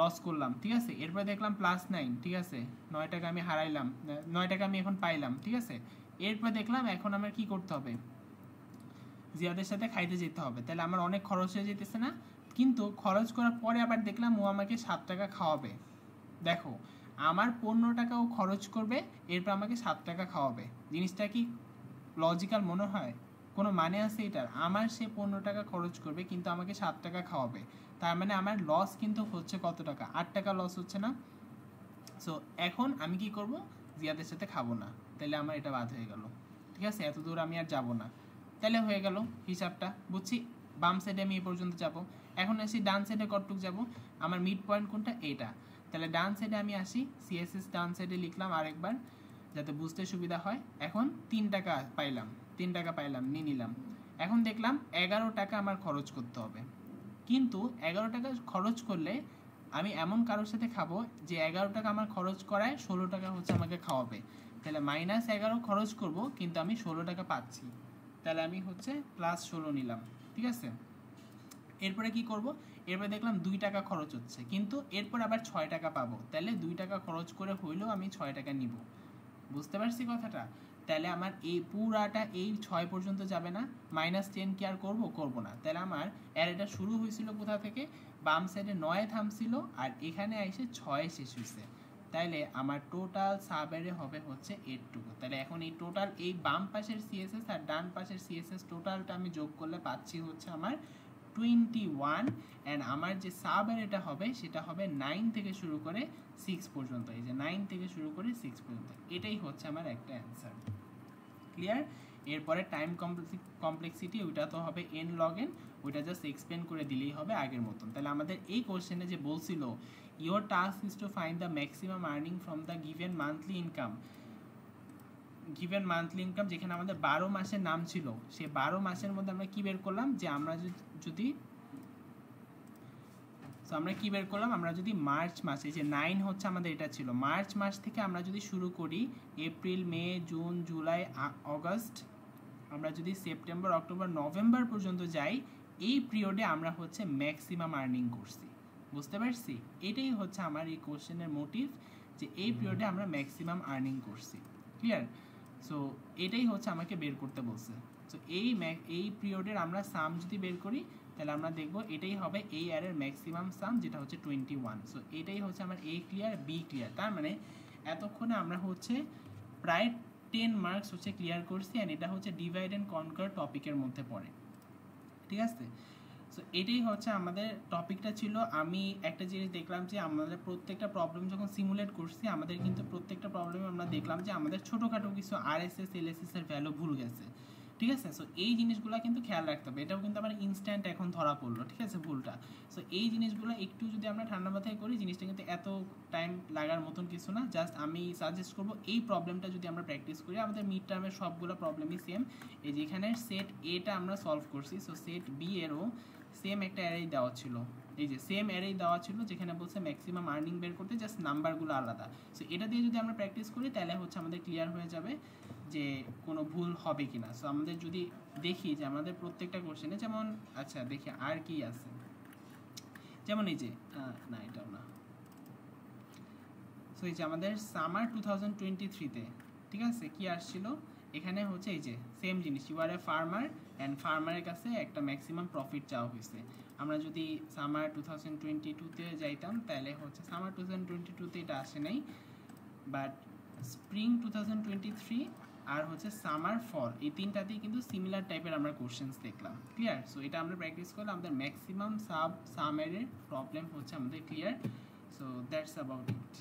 লস করলাম, ঠিক আছে। এরপরে দেখলাম +9, ঠিক আছে, 9 টাকা আমি হারাইলাম, 9 টাকা আমি এখন পাইলাম, ঠিক আছে। এরপর দেখলাম এখন আমার কি করতে হবে, জিয়াদের সাথে খাইতে যেতে হবে। তাহলে আমার অনেক খরচ হয়ে যেতেছে না? কিন্তু খরচ করার পরে আবার দেখলাম ও আমাকে 7 টাকা খাওয়াবে। দেখো, আমার 15 টাকা ও খরচ করবে, এরপর আমাকে 7 টাকা খাওয়াবে। জিনিসটা কি লজিক্যাল মনে হয়? কোনো মানে আছে এটার? আমার সে 15 টাকা খরচ করবে কিন্তু আমাকে 7 টাকা খাওয়াবে, তার মানে আমার লস কিন্তু হচ্ছে কত টাকা, 8 টাকা লস হচ্ছে না? সো এখন আমি কি করব, জিয়াদের সাথে খাবো না, তাহলে আমার এটা বাদ হয়ে গেল, ঠিক আছে। এত দূর আমি আর যাব না, তাহলে হয়ে গেল হিসাবটা, বুঝছি। বাম সাইডে আমি এই পর্যন্ত যাব। এখন আসি ডান সাইডে কতটুক যাব, আমার মিড পয়েন্ট কোনটা, এইটা। তাহলে ডান সাইডে আমি আসি, সিএসএস ডান সাইডে লিখলাম আরেকবার যাতে বুঝতে সুবিধা হয়। এখন 3 টাকা পাইলাম, 3 টাকা পাইলাম, নিয়ে নিলাম। এখন দেখলাম 11 টাকা আমার খরচ করতে হবে, কিন্তু 11 টাকা খরচ করলে আমি এমন কারোর সাথে খাবো যে 11 টাকা আমার খরচ করায় 16 টাকা হচ্ছে আমাকে খাওয়াবে। তাহলে -11 খরচ করব কিন্তু আমি 16 টাকা পাচ্ছি, তাহলে আমি হচ্ছে +16 নিলাম, ঠিক আছে। এরপরে কি করব, এরপরে দেখলাম 2 টাকা খরচ হচ্ছে, কিন্তু এরপর আবার 6 টাকা পাবো, তাহলে 2 টাকা খরচ করে হইলেও আমি 6 টাকা নিব। বুঝতে পারছি কথাটা? তাহলে আমার এই পুরাটা এই 6 পর্যন্ত যাবে না, -10 কি আর করব, করব না। তাহলে আমার অ্যারেটা শুরু হয়েছিল কোথা থেকে, বাম সাইডে 9 থামছিল আর এখানে এসে 6 শেষ হয়েছে। তাইলে আমার টোটাল সাব অ্যারে হবে হচ্ছে এইটুকু। তাহলে এখন এই টোটাল এই বাম পাশের সিএসএস আর ডান পাশের সিএসএস টোটালটা আমি যোগ করলে পাচ্ছি হচ্ছে আমার 21, অ্যান্ড আমার যে সাব অ্যারেটা হবে সেটা হবে 9 থেকে শুরু করে 6 পর্যন্ত। এই যে 9 থেকে শুরু করে 6 পর্যন্ত, এটাই হচ্ছে আমার একটা অ্যান্সার। ক্লিয়ার? এরপরে টাইম কমপ্লেক্সিটি, ওইটা তো হবে n log n, ওইটা জাস্ট এক্সপ্লেন করে দিলেই হবে আগের মতন। তাহলে আমাদের এই কোশ্চেনে যে বলছিল your task is to find the maximum earning from the given monthly income, যেখানে আমাদের 12 মাসের নাম ছিল, সেই 12 মাসের মধ্যে আমরা কি বের করলাম, যে আমরা যদি আমরা যদি মার্চ মাসে, যে 9 হচ্ছে আমাদের এটা ছিল, মার্চ মাস থেকে আমরা যদি শুরু করি, এপ্রিল, মে, জুন, জুলাই, আগস্ট, আমরা যদি সেপ্টেম্বর, অক্টোবর, নভেম্বর পর্যন্ত যাই, এই পিরিয়ডে আমরা হচ্ছে ম্যাক্সিমাম আর্নিং করছি। বুঝতে পারছি? এটাই হচ্ছে আমার এই কোশ্চেনের মোটিভ, যে এই পিরিয়ডে আমরা ম্যাক্সিমাম আর্নিং করছি। ক্লিয়ার? সো এটাই হচ্ছে আমাকে বের করতে বলছে। সো এই পিরিয়ডের আমরা সাম যদি বের করি, তাহলে আমরা দেখব এটাই হবে এই অ্যারের ম্যাক্সিমাম সাম, যেটা হচ্ছে 21। সো এটাই হচ্ছে আমার এ ক্লিয়ার, বি ক্লিয়ার। তার মানে এতক্ষণে আমরা হচ্ছে প্রায় 10 মার্কস হচ্ছে ক্লিয়ার করছি, অ্যান্ড এটা হচ্ছে ডিভাইড অ্যান্ড কনকার টপিকের মধ্যে পড়ে, ঠিক আছে। সো এটাই হচ্ছে আমাদের টপিকটা ছিল। আমি একটা জিনিস দেখলাম যে আমাদের প্রত্যেকটা প্রবলেম যখন সিমুলেট করছি, আমাদের কিন্তু প্রত্যেকটা প্রবলেমে আমরা দেখলাম যে আমাদের ছোটোখাটো কিছু আরএসএস এলএসএস এর ভ্যালু ভুল গেছে, ঠিক আছে। সো এই জিনিসগুলো কিন্তু খেয়াল রাখতে হবে, এটাও কিন্তু আমার ইনস্ট্যান্ট এখন ধরা পড়লো, ঠিক আছে, ভুলটা। সো এই জিনিসগুলো একটু যদি আমরা ঠান্ডা মাথায় করি, জিনিসটা কিন্তু এত টাইম লাগার মতন কিছু না। জাস্ট আমি সাজেস্ট করবো এই প্রবলেমটা যদি আমরা প্র্যাকটিস করি, আমাদের মিড টার্মের সবগুলো প্রবলেমই সেম। এই যে এখানে সেট এটা আমরা সলভ করছি, সো সেট বি এরও সেম একটা অ্যারেই দেওয়া ছিল, এই যে সেম অ্যারেই দেওয়া ছিল, যেখানে বলছে ম্যাক্সিমাম আর্নিং বের করতে, জাস্ট নাম্বারগুলো আলাদা। সো এটা দিয়ে যদি আমরা প্র্যাকটিস করি, তাহলে হচ্ছে আমাদের ক্লিয়ার হয়ে যাবে যে কোনো ভুল হবে কিনা। সো আমাদের যদি দেখি যে আমাদের প্রত্যেকটা কোশ্চেনে, যেমন আচ্ছা দেখি আর কি আছে, যেমন এই যে না এটাও না। সো এই যে আমাদের সামার 2023-তে, ঠিক আছে, কি আসছিল এখানে হচ্ছে এই যে সেম জিনিস, you are a farmer and ফার্মারের কাছে একটা ম্যাক্সিমাম প্রফিট চাওয়া হয়েছে। আমরা যদি সামার 2022-তে যাইতাম, তাহলে হচ্ছে সামার 2022-তে এটা আসে নাই, বাট স্প্রিং 2023 আর হচ্ছে সামার ফল এই তিনটাতেই কিন্তু সিমিলার টাইপের আমরা কোশ্চেন্স দেখলাম। ক্লিয়ার? সো এটা আমরা প্র্যাকটিস করলে আমাদের ম্যাক্সিমাম সামের প্রবলেম হচ্ছে আমাদের clear. So that's about it.